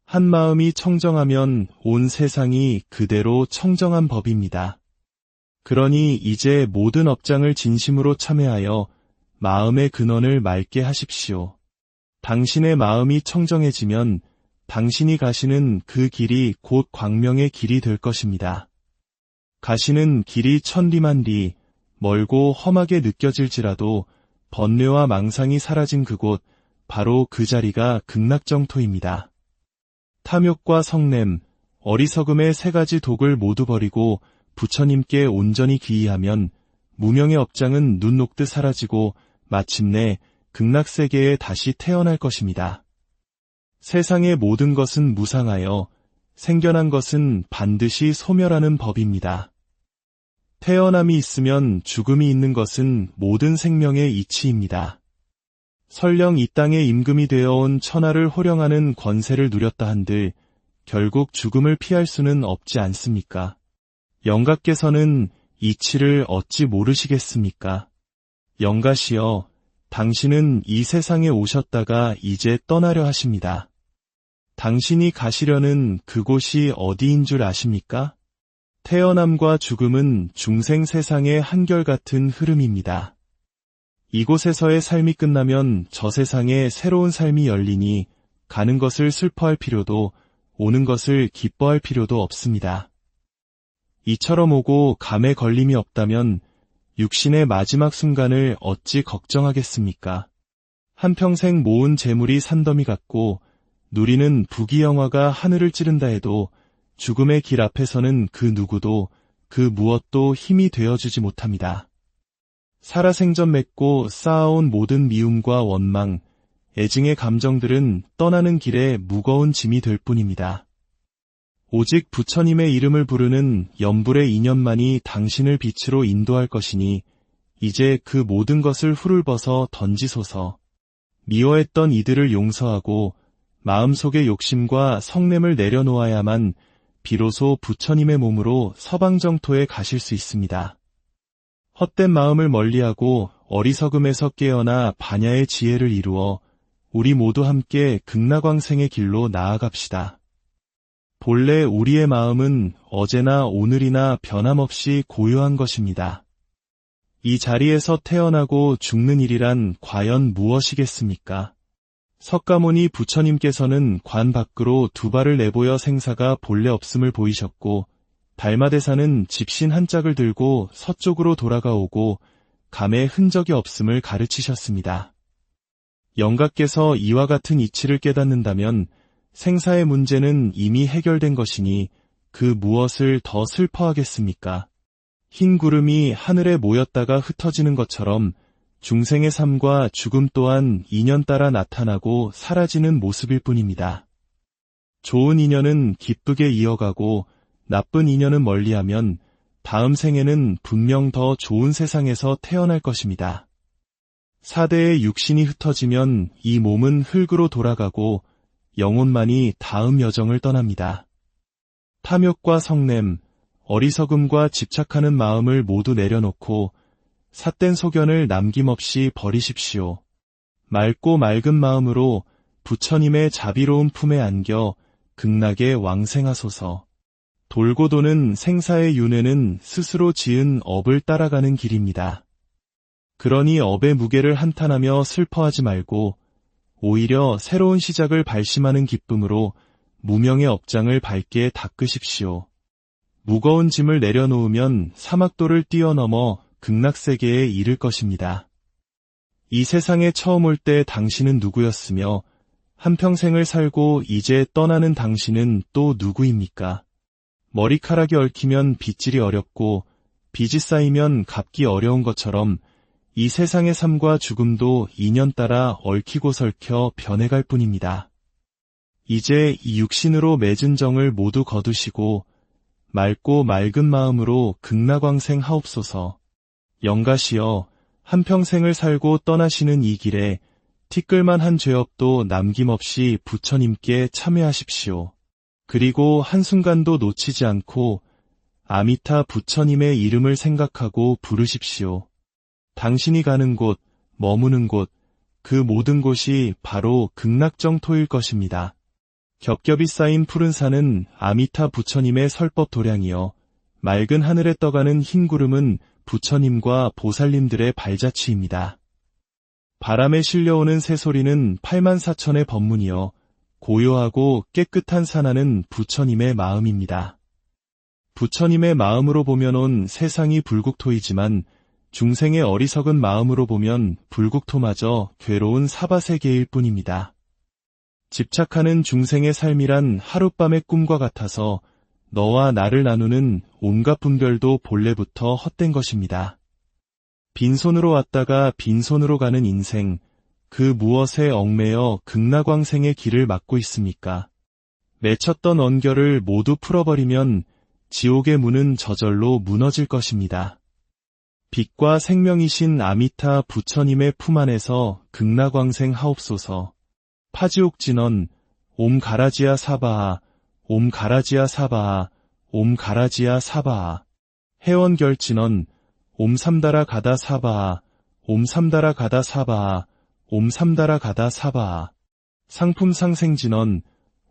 한 마음이 청정하면 온 세상이 그대로 청정한 법입니다. 그러니 이제 모든 업장을 진심으로 참회하여 마음의 근원을 맑게 하십시오. 당신의 마음이 청정해지면 당신이 가시는 그 길이 곧 광명의 길이 될 것입니다. 가시는 길이 천리만리, 멀고 험하게 느껴질지라도 번뇌와 망상이 사라진 그곳, 바로 그 자리가 극락정토입니다. 탐욕과 성냄, 어리석음의 세 가지 독을 모두 버리고 부처님께 온전히 귀의하면 무명의 업장은 눈 녹듯 사라지고 마침내 극락세계에 다시 태어날 것입니다. 세상의 모든 것은 무상하여 생겨난 것은 반드시 소멸하는 법입니다. 태어남이 있으면 죽음이 있는 것은 모든 생명의 이치입니다. 설령 이 땅에 임금이 되어온 천하를 호령하는 권세를 누렸다 한들 결국 죽음을 피할 수는 없지 않습니까? 영가께서는 이치를 어찌 모르시겠습니까? 영가시여, 당신은 이 세상에 오셨다가 이제 떠나려 하십니다. 당신이 가시려는 그곳이 어디인 줄 아십니까? 태어남과 죽음은 중생 세상의 한결같은 흐름입니다. 이곳에서의 삶이 끝나면 저 세상에 새로운 삶이 열리니 가는 것을 슬퍼할 필요도 오는 것을 기뻐할 필요도 없습니다. 이처럼 오고 감에 걸림이 없다면 육신의 마지막 순간을 어찌 걱정하겠습니까? 한평생 모은 재물이 산더미 같고 누리는 부귀영화가 하늘을 찌른다 해도 죽음의 길 앞에서는 그 누구도 그 무엇도 힘이 되어주지 못합니다. 살아생전 맺고 쌓아온 모든 미움과 원망, 애증의 감정들은 떠나는 길에 무거운 짐이 될 뿐입니다. 오직 부처님의 이름을 부르는 염불의 인연만이 당신을 빛으로 인도할 것이니 이제 그 모든 것을 훌을벗어 던지소서. 미워했던 이들을 용서하고 마음속의 욕심과 성냄을 내려놓아야만 비로소 부처님의 몸으로 서방정토에 가실 수 있습니다. 헛된 마음을 멀리하고 어리석음에서 깨어나 반야의 지혜를 이루어 우리 모두 함께 극락왕생의 길로 나아갑시다. 본래 우리의 마음은 어제나 오늘이나 변함없이 고요한 것입니다. 이 자리에서 태어나고 죽는 일이란 과연 무엇이겠습니까? 석가모니 부처님께서는 관 밖으로 두 발을 내보여 생사가 본래 없음을 보이셨고 달마대사는 집신 한 짝을 들고 서쪽으로 돌아가오고 감의 흔적이 없음을 가르치셨습니다. 영가께서 이와 같은 이치를 깨닫는다면 생사의 문제는 이미 해결된 것이니 그 무엇을 더 슬퍼하겠습니까? 흰 구름이 하늘에 모였다가 흩어지는 것처럼 중생의 삶과 죽음 또한 인연 따라 나타나고 사라지는 모습일 뿐입니다. 좋은 인연은 기쁘게 이어가고 나쁜 인연은 멀리하면 다음 생에는 분명 더 좋은 세상에서 태어날 것입니다. 사대의 육신이 흩어지면 이 몸은 흙으로 돌아가고 영혼만이 다음 여정을 떠납니다. 탐욕과 성냄, 어리석음과 집착하는 마음을 모두 내려놓고 삿된 소견을 남김없이 버리십시오. 맑고 맑은 마음으로 부처님의 자비로운 품에 안겨 극락에 왕생하소서. 돌고 도는 생사의 윤회는 스스로 지은 업을 따라가는 길입니다. 그러니 업의 무게를 한탄하며 슬퍼하지 말고 오히려 새로운 시작을 발심하는 기쁨으로 무명의 업장을 밝게 닦으십시오. 무거운 짐을 내려놓으면 사막도를 뛰어넘어 극락세계에 이를 것입니다. 이 세상에 처음 올 때 당신은 누구였으며 한평생을 살고 이제 떠나는 당신은 또 누구입니까? 머리카락이 얽히면 빗질이 어렵고 빚이 쌓이면 갚기 어려운 것처럼 이 세상의 삶과 죽음도 인연 따라 얽히고 설켜 변해갈 뿐입니다. 이제 이 육신으로 맺은 정을 모두 거두시고 맑고 맑은 마음으로 극락왕생 하옵소서. 영가시여, 한평생을 살고 떠나시는 이 길에 티끌만한 죄업도 남김없이 부처님께 참회하십시오. 그리고 한순간도 놓치지 않고 아미타 부처님의 이름을 생각하고 부르십시오. 당신이 가는 곳, 머무는 곳, 그 모든 곳이 바로 극락정토일 것입니다. 겹겹이 쌓인 푸른 산은 아미타 부처님의 설법 도량이요, 맑은 하늘에 떠가는 흰 구름은 부처님과 보살님들의 발자취입니다. 바람에 실려오는 새소리는 84,000의 법문이요, 고요하고 깨끗한 산하는 부처님의 마음입니다. 부처님의 마음으로 보면 온 세상이 불국토이지만 중생의 어리석은 마음으로 보면 불국토마저 괴로운 사바세계일 뿐입니다. 집착하는 중생의 삶이란 하룻밤의 꿈과 같아서 너와 나를 나누는 온갖 분별도 본래부터 헛된 것입니다. 빈손으로 왔다가 빈손으로 가는 인생, 그 무엇에 얽매여 극락왕생의 길을 막고 있습니까? 맺혔던 언결을 모두 풀어버리면 지옥의 문은 저절로 무너질 것입니다. 빛과 생명이신 아미타 부처님의 품 안에서 극락왕생 하옵소서. 파지옥진언, 옴 가라지아 사바하, 옴 가라지아 사바하, 옴 가라지아 사바하. 해원결진언, 옴 삼다라 가다 사바하, 옴 삼다라 가다 사바하, 옴 삼다라 가다 사바하. 상품상생진언,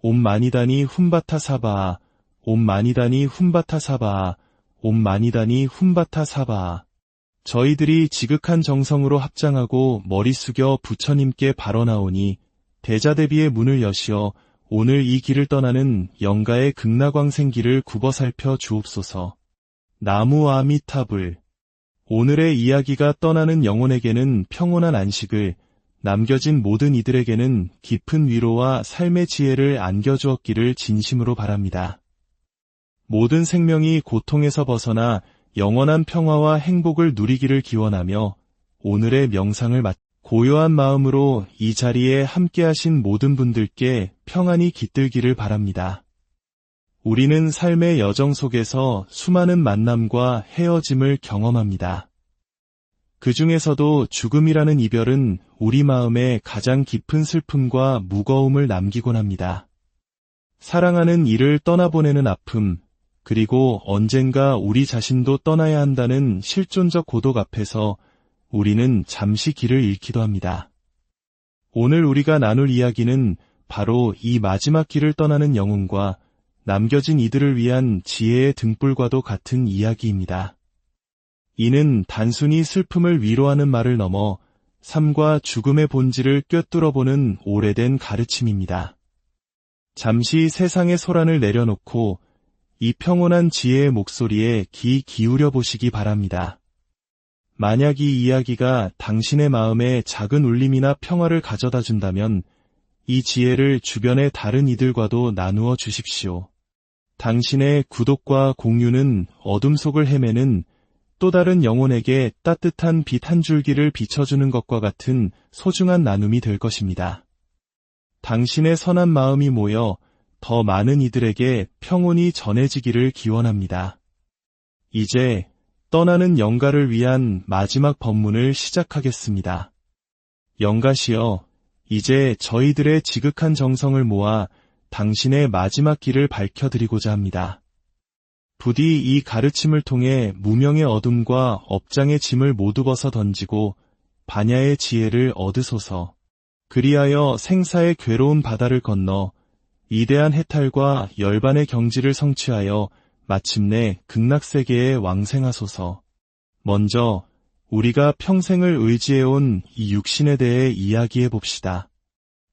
옴 마니다니 훔바타 사바하, 옴 마니다니 훔바타 사바하, 옴 마니다니 훔바타 사바하. 저희들이 지극한 정성으로 합장하고 머리 숙여 부처님께 발언하오니 대자대비의 문을 여시어 오늘 이 길을 떠나는 영가의 극락왕생길을 굽어 살펴 주옵소서. 나무 아미타불. 오늘의 이야기가 떠나는 영혼에게는 평온한 안식을, 남겨진 모든 이들에게는 깊은 위로와 삶의 지혜를 안겨주었기를 진심으로 바랍니다. 모든 생명이 고통에서 벗어나 영원한 평화와 행복을 누리기를 기원하며 오늘의 명상을 고요한 마음으로 이 자리에 함께하신 모든 분들께 평안이 깃들기를 바랍니다. 우리는 삶의 여정 속에서 수많은 만남과 헤어짐을 경험합니다. 그 중에서도 죽음이라는 이별은 우리 마음에 가장 깊은 슬픔과 무거움을 남기곤 합니다. 사랑하는 이를 떠나보내는 아픔, 그리고 언젠가 우리 자신도 떠나야 한다는 실존적 고독 앞에서 우리는 잠시 길을 잃기도 합니다. 오늘 우리가 나눌 이야기는 바로 이 마지막 길을 떠나는 영혼과 남겨진 이들을 위한 지혜의 등불과도 같은 이야기입니다. 이는 단순히 슬픔을 위로하는 말을 넘어 삶과 죽음의 본질을 꿰뚫어보는 오래된 가르침입니다. 잠시 세상의 소란을 내려놓고 이 평온한 지혜의 목소리에 귀 기울여 보시기 바랍니다. 만약 이 이야기가 당신의 마음에 작은 울림이나 평화를 가져다 준다면 이 지혜를 주변의 다른 이들과도 나누어 주십시오. 당신의 구독과 공유는 어둠 속을 헤매는 또 다른 영혼에게 따뜻한 빛 한 줄기를 비춰주는 것과 같은 소중한 나눔이 될 것입니다. 당신의 선한 마음이 모여 더 많은 이들에게 평온이 전해지기를 기원합니다. 이제 떠나는 영가를 위한 마지막 법문을 시작하겠습니다. 영가시여, 이제 저희들의 지극한 정성을 모아 당신의 마지막 길을 밝혀드리고자 합니다. 부디 이 가르침을 통해 무명의 어둠과 업장의 짐을 모두 벗어 던지고 반야의 지혜를 얻으소서. 그리하여 생사의 괴로운 바다를 건너 이대한 해탈과 열반의 경지를 성취하여 마침내 극락세계에 왕생하소서. 먼저 우리가 평생을 의지해온 이 육신에 대해 이야기해 봅시다.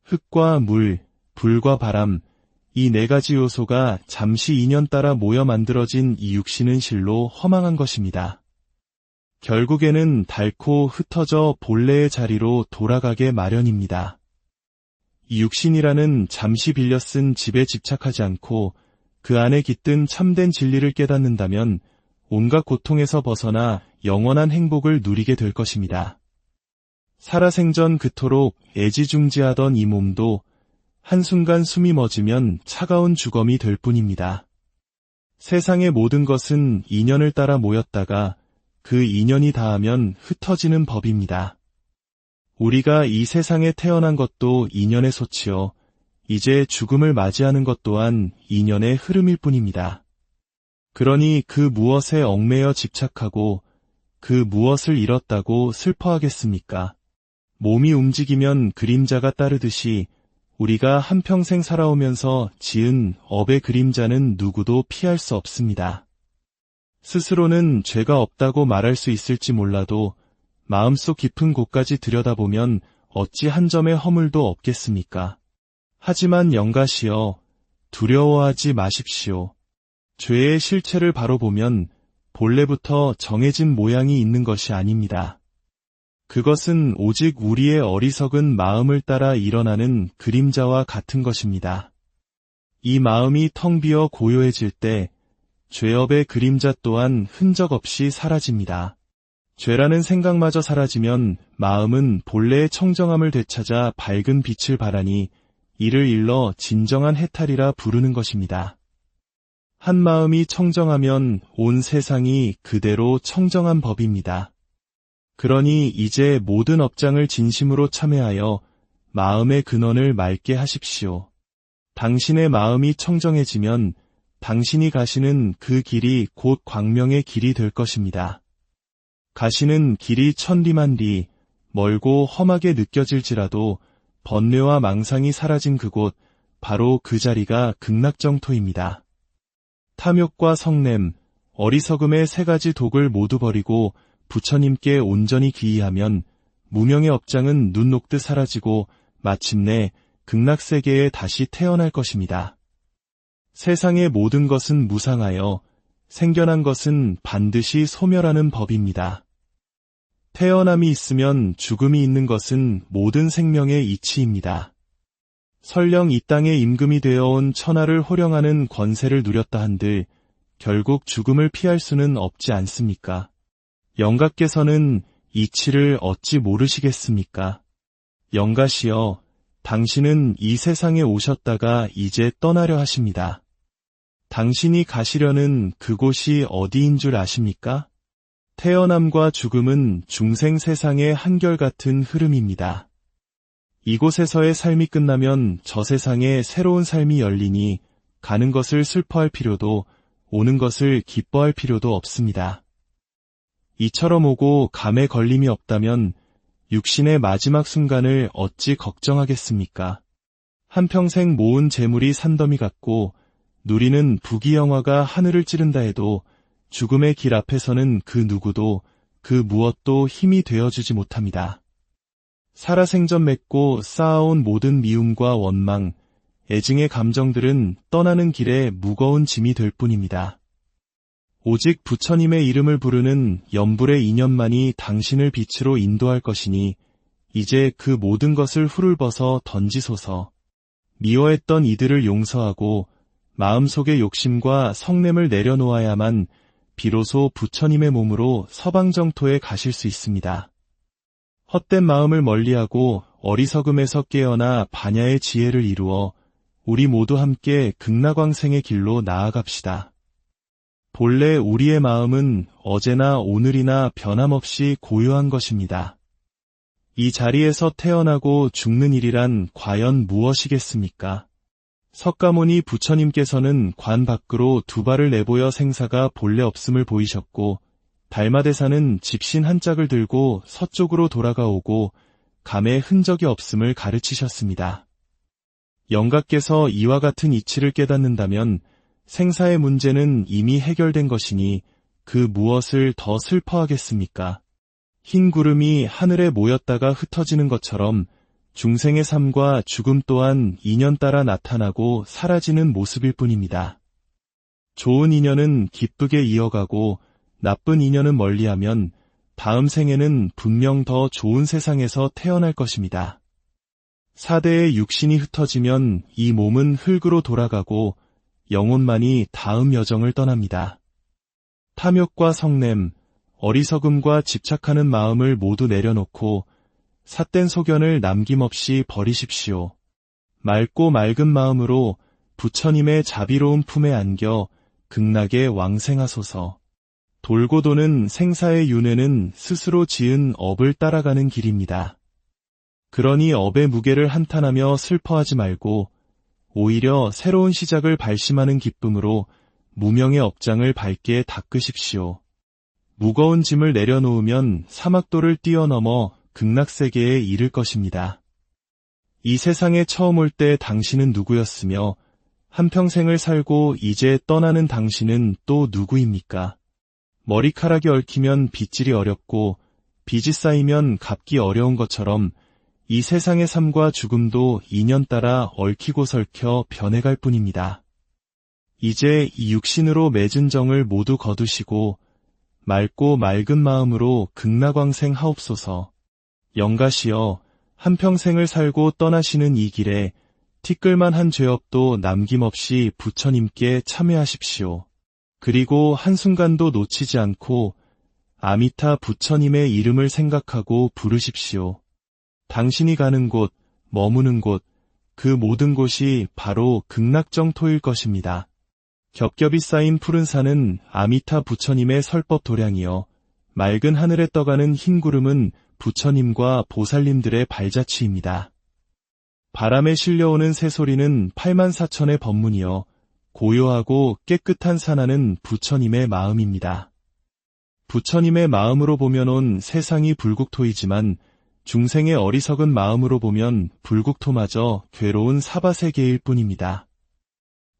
흙과 물, 불과 바람, 이 네 가지 요소가 잠시 인연 따라 모여 만들어진 이 육신은 실로 허망한 것입니다. 결국에는 닳고 흩어져 본래의 자리로 돌아가게 마련입니다. 이 육신이라는 잠시 빌려 쓴 집에 집착하지 않고 그 안에 깃든 참된 진리를 깨닫는다면 온갖 고통에서 벗어나 영원한 행복을 누리게 될 것입니다. 살아생전 그토록 애지중지하던 이 몸도 한순간 숨이 멎으면 차가운 주검이 될 뿐입니다. 세상의 모든 것은 인연을 따라 모였다가 그 인연이 닿으면 흩어지는 법입니다. 우리가 이 세상에 태어난 것도 인연의 소치요. 이제 죽음을 맞이하는 것 또한 인연의 흐름일 뿐입니다. 그러니 그 무엇에 얽매여 집착하고 그 무엇을 잃었다고 슬퍼하겠습니까? 몸이 움직이면 그림자가 따르듯이 우리가 한평생 살아오면서 지은 업의 그림자는 누구도 피할 수 없습니다. 스스로는 죄가 없다고 말할 수 있을지 몰라도 마음속 깊은 곳까지 들여다보면 어찌 한 점의 허물도 없겠습니까? 하지만 영가시여, 두려워하지 마십시오. 죄의 실체를 바로 보면 본래부터 정해진 모양이 있는 것이 아닙니다. 그것은 오직 우리의 어리석은 마음을 따라 일어나는 그림자와 같은 것입니다. 이 마음이 텅 비어 고요해질 때 죄업의 그림자 또한 흔적 없이 사라집니다. 죄라는 생각마저 사라지면 마음은 본래의 청정함을 되찾아 밝은 빛을 발하니 이를 일러 진정한 해탈이라 부르는 것입니다. 한 마음이 청정하면 온 세상이 그대로 청정한 법입니다. 그러니 이제 모든 업장을 진심으로 참회하여 마음의 근원을 맑게 하십시오. 당신의 마음이 청정해지면 당신이 가시는 그 길이 곧 광명의 길이 될 것입니다. 가시는 길이 천리만리, 멀고 험하게 느껴질지라도 번뇌와 망상이 사라진 그곳, 바로 그 자리가 극락정토입니다. 탐욕과 성냄, 어리석음의 세 가지 독을 모두 버리고 부처님께 온전히 귀의하면 무명의 업장은 눈 녹듯 사라지고 마침내 극락세계에 다시 태어날 것입니다. 세상의 모든 것은 무상하여 생겨난 것은 반드시 소멸하는 법입니다. 태어남이 있으면 죽음이 있는 것은 모든 생명의 이치입니다. 설령 이 땅에 임금이 되어온 천하를 호령하는 권세를 누렸다 한들 결국 죽음을 피할 수는 없지 않습니까? 영가께서는 이치를 어찌 모르시겠습니까? 영가시여, 당신은 이 세상에 오셨다가 이제 떠나려 하십니다. 당신이 가시려는 그곳이 어디인 줄 아십니까? 태어남과 죽음은 중생 세상의 한결같은 흐름입니다. 이곳에서의 삶이 끝나면 저 세상에 새로운 삶이 열리니 가는 것을 슬퍼할 필요도 오는 것을 기뻐할 필요도 없습니다. 이처럼 오고 감에 걸림이 없다면 육신의 마지막 순간을 어찌 걱정하겠습니까? 한평생 모은 재물이 산더미 같고 누리는 부귀영화가 하늘을 찌른다 해도 죽음의 길 앞에서는 그 누구도 그 무엇도 힘이 되어주지 못합니다. 살아생전 맺고 쌓아온 모든 미움과 원망, 애증의 감정들은 떠나는 길에 무거운 짐이 될 뿐입니다. 오직 부처님의 이름을 부르는 염불의 인연만이 당신을 빛으로 인도할 것이니 이제 그 모든 것을 훌을 벗어 던지소서. 미워했던 이들을 용서하고 마음속의 욕심과 성냄을 내려놓아야만 비로소 부처님의 몸으로 서방정토에 가실 수 있습니다. 헛된 마음을 멀리하고 어리석음에서 깨어나 반야의 지혜를 이루어 우리 모두 함께 극락왕생의 길로 나아갑시다. 본래 우리의 마음은 어제나 오늘이나 변함없이 고요한 것입니다. 이 자리에서 태어나고 죽는 일이란 과연 무엇이겠습니까? 석가모니 부처님께서는 관 밖으로 두 발을 내보여 생사가 본래 없음을 보이셨고 달마대사는 집신 한 짝을 들고 서쪽으로 돌아가오고 감의 흔적이 없음을 가르치셨습니다. 영가께서 이와 같은 이치를 깨닫는다면 생사의 문제는 이미 해결된 것이니 그 무엇을 더 슬퍼하겠습니까? 흰 구름이 하늘에 모였다가 흩어지는 것처럼 중생의 삶과 죽음 또한 인연 따라 나타나고 사라지는 모습일 뿐입니다. 좋은 인연은 기쁘게 이어가고 나쁜 인연은 멀리하면 다음 생에는 분명 더 좋은 세상에서 태어날 것입니다. 4대의 육신이 흩어지면 이 몸은 흙으로 돌아가고 영혼만이 다음 여정을 떠납니다. 탐욕과 성냄, 어리석음과 집착하는 마음을 모두 내려놓고 삿된 소견을 남김없이 버리십시오. 맑고 맑은 마음으로 부처님의 자비로운 품에 안겨 극락에 왕생하소서. 돌고 도는 생사의 윤회는 스스로 지은 업을 따라가는 길입니다. 그러니 업의 무게를 한탄하며 슬퍼하지 말고 오히려 새로운 시작을 발심하는 기쁨으로 무명의 업장을 밝게 닦으십시오. 무거운 짐을 내려놓으면 사막도를 뛰어넘어 극락세계에 이를 것입니다. 이 세상에 처음 올 때 당신은 누구였으며 한평생을 살고 이제 떠나는 당신은 또 누구입니까? 머리카락이 얽히면 빗질이 어렵고 빚이 쌓이면 갚기 어려운 것처럼 이 세상의 삶과 죽음도 인연 따라 얽히고 설켜 변해갈 뿐입니다. 이제 이 육신으로 맺은 정을 모두 거두시고 맑고 맑은 마음으로 극락왕생 하옵소서. 영가시여, 한평생을 살고 떠나시는 이 길에 티끌만한 죄업도 남김없이 부처님께 참회하십시오. 그리고 한순간도 놓치지 않고 아미타 부처님의 이름을 생각하고 부르십시오. 당신이 가는 곳, 머무는 곳, 그 모든 곳이 바로 극락정토일 것입니다. 겹겹이 쌓인 푸른 산은 아미타 부처님의 설법 도량이요, 맑은 하늘에 떠가는 흰 구름은 부처님과 보살님들의 발자취입니다. 바람에 실려오는 새소리는 84,000의 법문이요, 고요하고 깨끗한 산하는 부처님의 마음입니다. 부처님의 마음으로 보면 온 세상이 불국토이지만 중생의 어리석은 마음으로 보면 불국토마저 괴로운 사바세계일 뿐입니다.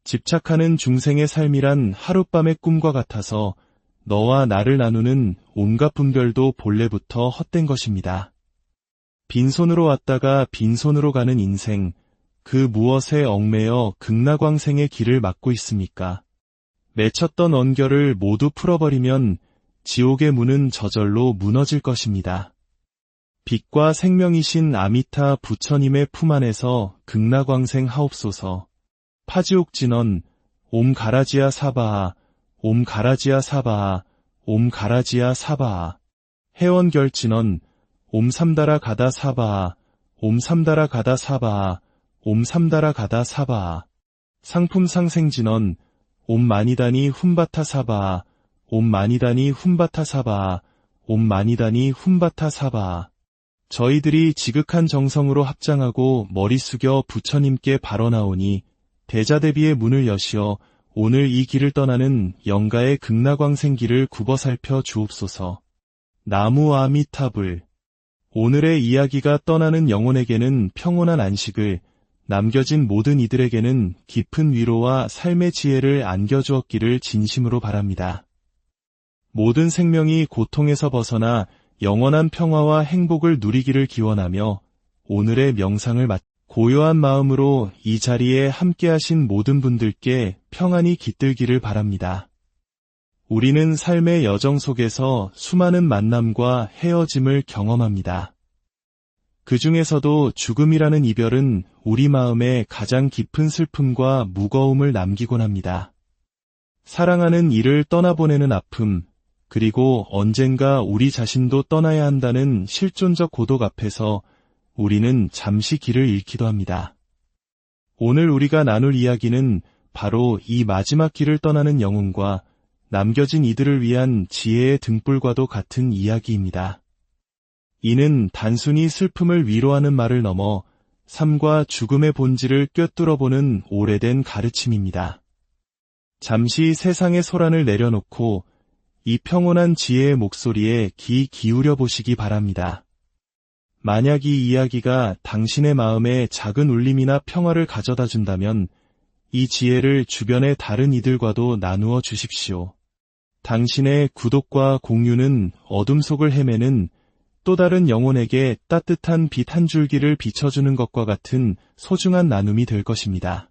집착하는 중생의 삶이란 하룻밤의 꿈과 같아서 너와 나를 나누는 온갖 분별도 본래부터 헛된 것입니다. 빈손으로 왔다가 빈손으로 가는 인생, 그 무엇에 얽매여 극락왕생의 길을 막고 있습니까? 맺혔던 언결을 모두 풀어버리면 지옥의 문은 저절로 무너질 것입니다. 빛과 생명이신 아미타 부처님의 품 안에서 극락왕생 하옵소서. 파지옥진언, 옴 가라지아 사바하, 옴 가라지아 사바하, 옴 가라지아 사바하. 해원결진언, 옴 삼다라 가다 사바하, 옴 삼다라 가다 사바하, 옴 삼다라 가다 사바하. 상품상생진언, 옴 마니다니 훔바타 사바하, 옴 마니다니 훔바타 사바하, 옴 마니다니 훔바타 사바하. 저희들이 지극한 정성으로 합장하고 머리 숙여 부처님께 발언하오니 대자대비의 문을 여시어 오늘 이 길을 떠나는 영가의 극락왕생길을 굽어 살펴 주옵소서. 나무 아미타불. 오늘의 이야기가 떠나는 영혼에게는 평온한 안식을, 남겨진 모든 이들에게는 깊은 위로와 삶의 지혜를 안겨주었기를 진심으로 바랍니다. 모든 생명이 고통에서 벗어나 영원한 평화와 행복을 누리기를 기원하며 오늘의 명상을 고요한 마음으로 이 자리에 함께하신 모든 분들께 평안이 깃들기를 바랍니다. 우리는 삶의 여정 속에서 수많은 만남과 헤어짐을 경험합니다. 그 중에서도 죽음이라는 이별은 우리 마음에 가장 깊은 슬픔과 무거움을 남기곤 합니다. 사랑하는 이를 떠나보내는 아픔, 그리고 언젠가 우리 자신도 떠나야 한다는 실존적 고독 앞에서 우리는 잠시 길을 잃기도 합니다. 오늘 우리가 나눌 이야기는 바로 이 마지막 길을 떠나는 영혼과 남겨진 이들을 위한 지혜의 등불과도 같은 이야기입니다. 이는 단순히 슬픔을 위로하는 말을 넘어 삶과 죽음의 본질을 꿰뚫어보는 오래된 가르침입니다. 잠시 세상의 소란을 내려놓고 이 평온한 지혜의 목소리에 귀 기울여 보시기 바랍니다. 만약 이 이야기가 당신의 마음에 작은 울림이나 평화를 가져다 준다면 이 지혜를 주변의 다른 이들과도 나누어 주십시오. 당신의 구독과 공유는 어둠 속을 헤매는 또 다른 영혼에게 따뜻한 빛 한 줄기를 비춰주는 것과 같은 소중한 나눔이 될 것입니다.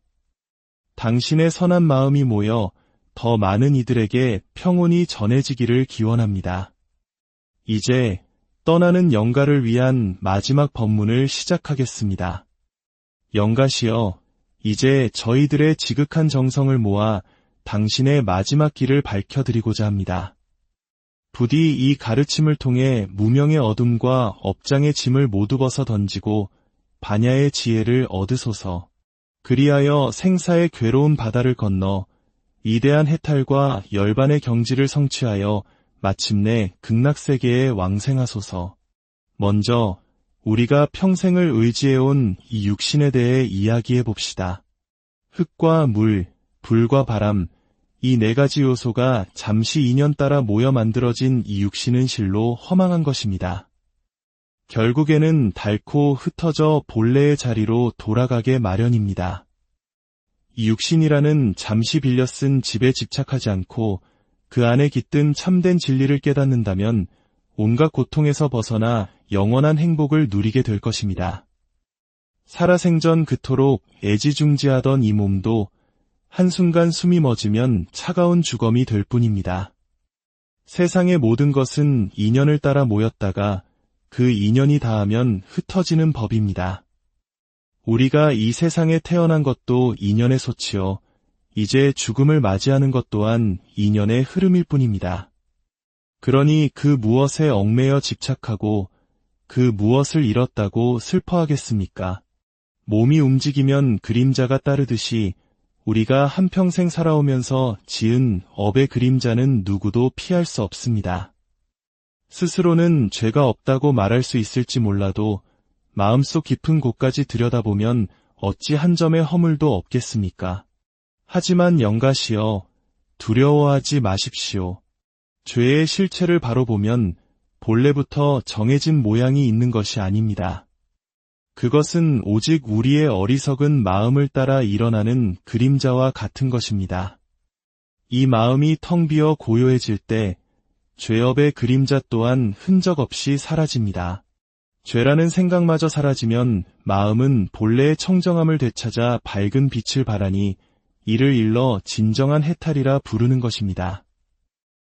당신의 선한 마음이 모여 더 많은 이들에게 평온이 전해지기를 기원합니다. 이제 떠나는 영가를 위한 마지막 법문을 시작하겠습니다. 영가시여, 이제 저희들의 지극한 정성을 모아 당신의 마지막 길을 밝혀드리고자 합니다. 부디 이 가르침을 통해 무명의 어둠과 업장의 짐을 모두 벗어 던지고 반야의 지혜를 얻으소서. 그리하여 생사의 괴로운 바다를 건너 위대한 해탈과 열반의 경지를 성취하여 마침내 극락세계에 왕생하소서. 먼저 우리가 평생을 의지해온 이 육신에 대해 이야기해 봅시다. 흙과 물, 불과 바람, 이 네 가지 요소가 잠시 인연 따라 모여 만들어진 이 육신은 실로 허망한 것입니다. 결국에는 닳고 흩어져 본래의 자리로 돌아가게 마련입니다. 이 육신이라는 잠시 빌려 쓴 집에 집착하지 않고 그 안에 깃든 참된 진리를 깨닫는다면 온갖 고통에서 벗어나 영원한 행복을 누리게 될 것입니다. 살아생전 그토록 애지중지하던 이 몸도 한순간 숨이 멎으면 차가운 주검이 될 뿐입니다. 세상의 모든 것은 인연을 따라 모였다가 그 인연이 닿으면 흩어지는 법입니다. 우리가 이 세상에 태어난 것도 인연의 소치요. 이제 죽음을 맞이하는 것 또한 인연의 흐름일 뿐입니다. 그러니 그 무엇에 얽매여 집착하고 그 무엇을 잃었다고 슬퍼하겠습니까? 몸이 움직이면 그림자가 따르듯이 우리가 한평생 살아오면서 지은 업의 그림자는 누구도 피할 수 없습니다. 스스로는 죄가 없다고 말할 수 있을지 몰라도 마음속 깊은 곳까지 들여다보면 어찌 한 점의 허물도 없겠습니까? 하지만 영가시여, 두려워하지 마십시오. 죄의 실체를 바로 보면 본래부터 정해진 모양이 있는 것이 아닙니다. 그것은 오직 우리의 어리석은 마음을 따라 일어나는 그림자와 같은 것입니다. 이 마음이 텅 비어 고요해질 때 죄업의 그림자 또한 흔적 없이 사라집니다. 죄라는 생각마저 사라지면 마음은 본래의 청정함을 되찾아 밝은 빛을 발하니 이를 일러 진정한 해탈이라 부르는 것입니다.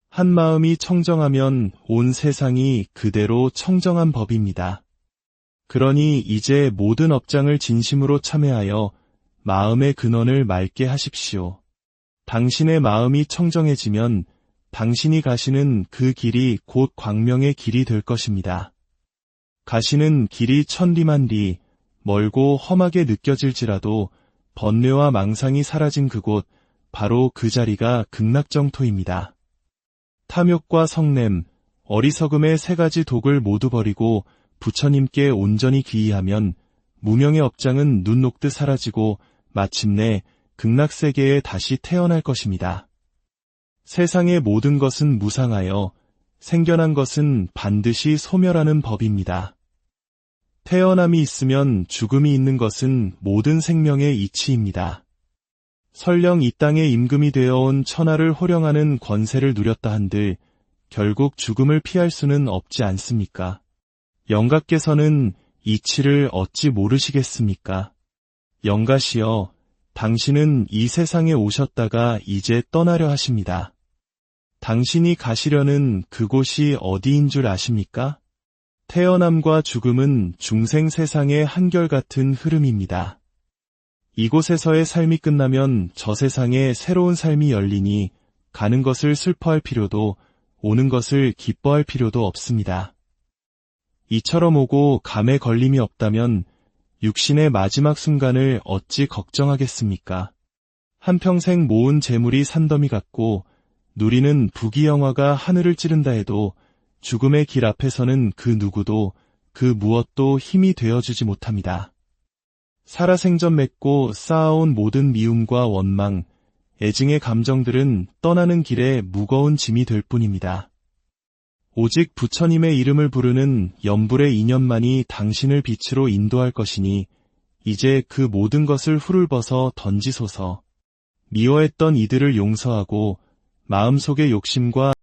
한 마음이 청정하면 온 세상이 그대로 청정한 법입니다. 그러니 이제 모든 업장을 진심으로 참회하여 마음의 근원을 맑게 하십시오. 당신의 마음이 청정해지면 당신이 가시는 그 길이 곧 광명의 길이 될 것입니다. 가시는 길이 천리만리, 멀고 험하게 느껴질지라도 번뇌와 망상이 사라진 그곳, 바로 그 자리가 극락정토입니다. 탐욕과 성냄, 어리석음의 세 가지 독을 모두 버리고 부처님께 온전히 귀의하면 무명의 업장은 눈 녹듯 사라지고 마침내 극락세계에 다시 태어날 것입니다. 세상의 모든 것은 무상하여 생겨난 것은 반드시 소멸하는 법입니다. 태어남이 있으면 죽음이 있는 것은 모든 생명의 이치입니다. 설령 이 땅에 임금이 되어온 천하를 호령하는 권세를 누렸다 한들 결국 죽음을 피할 수는 없지 않습니까? 영가께서는 이치를 어찌 모르시겠습니까? 영가시여, 당신은 이 세상에 오셨다가 이제 떠나려 하십니다. 당신이 가시려는 그곳이 어디인 줄 아십니까? 태어남과 죽음은 중생 세상의 한결같은 흐름입니다. 이곳에서의 삶이 끝나면 저 세상에 새로운 삶이 열리니 가는 것을 슬퍼할 필요도 오는 것을 기뻐할 필요도 없습니다. 이처럼 오고 감에 걸림이 없다면 육신의 마지막 순간을 어찌 걱정하겠습니까? 한평생 모은 재물이 산더미 같고 누리는 부귀영화가 하늘을 찌른다 해도 죽음의 길 앞에서는 그 누구도 그 무엇도 힘이 되어주지 못합니다. 살아생전 맺고 쌓아온 모든 미움과 원망, 애증의 감정들은 떠나는 길에 무거운 짐이 될 뿐입니다. 오직 부처님의 이름을 부르는 염불의 인연만이 당신을 빛으로 인도할 것이니 이제 그 모든 것을 훌을 벗어 던지소서. 미워했던 이들을 용서하고 마음속의 욕심과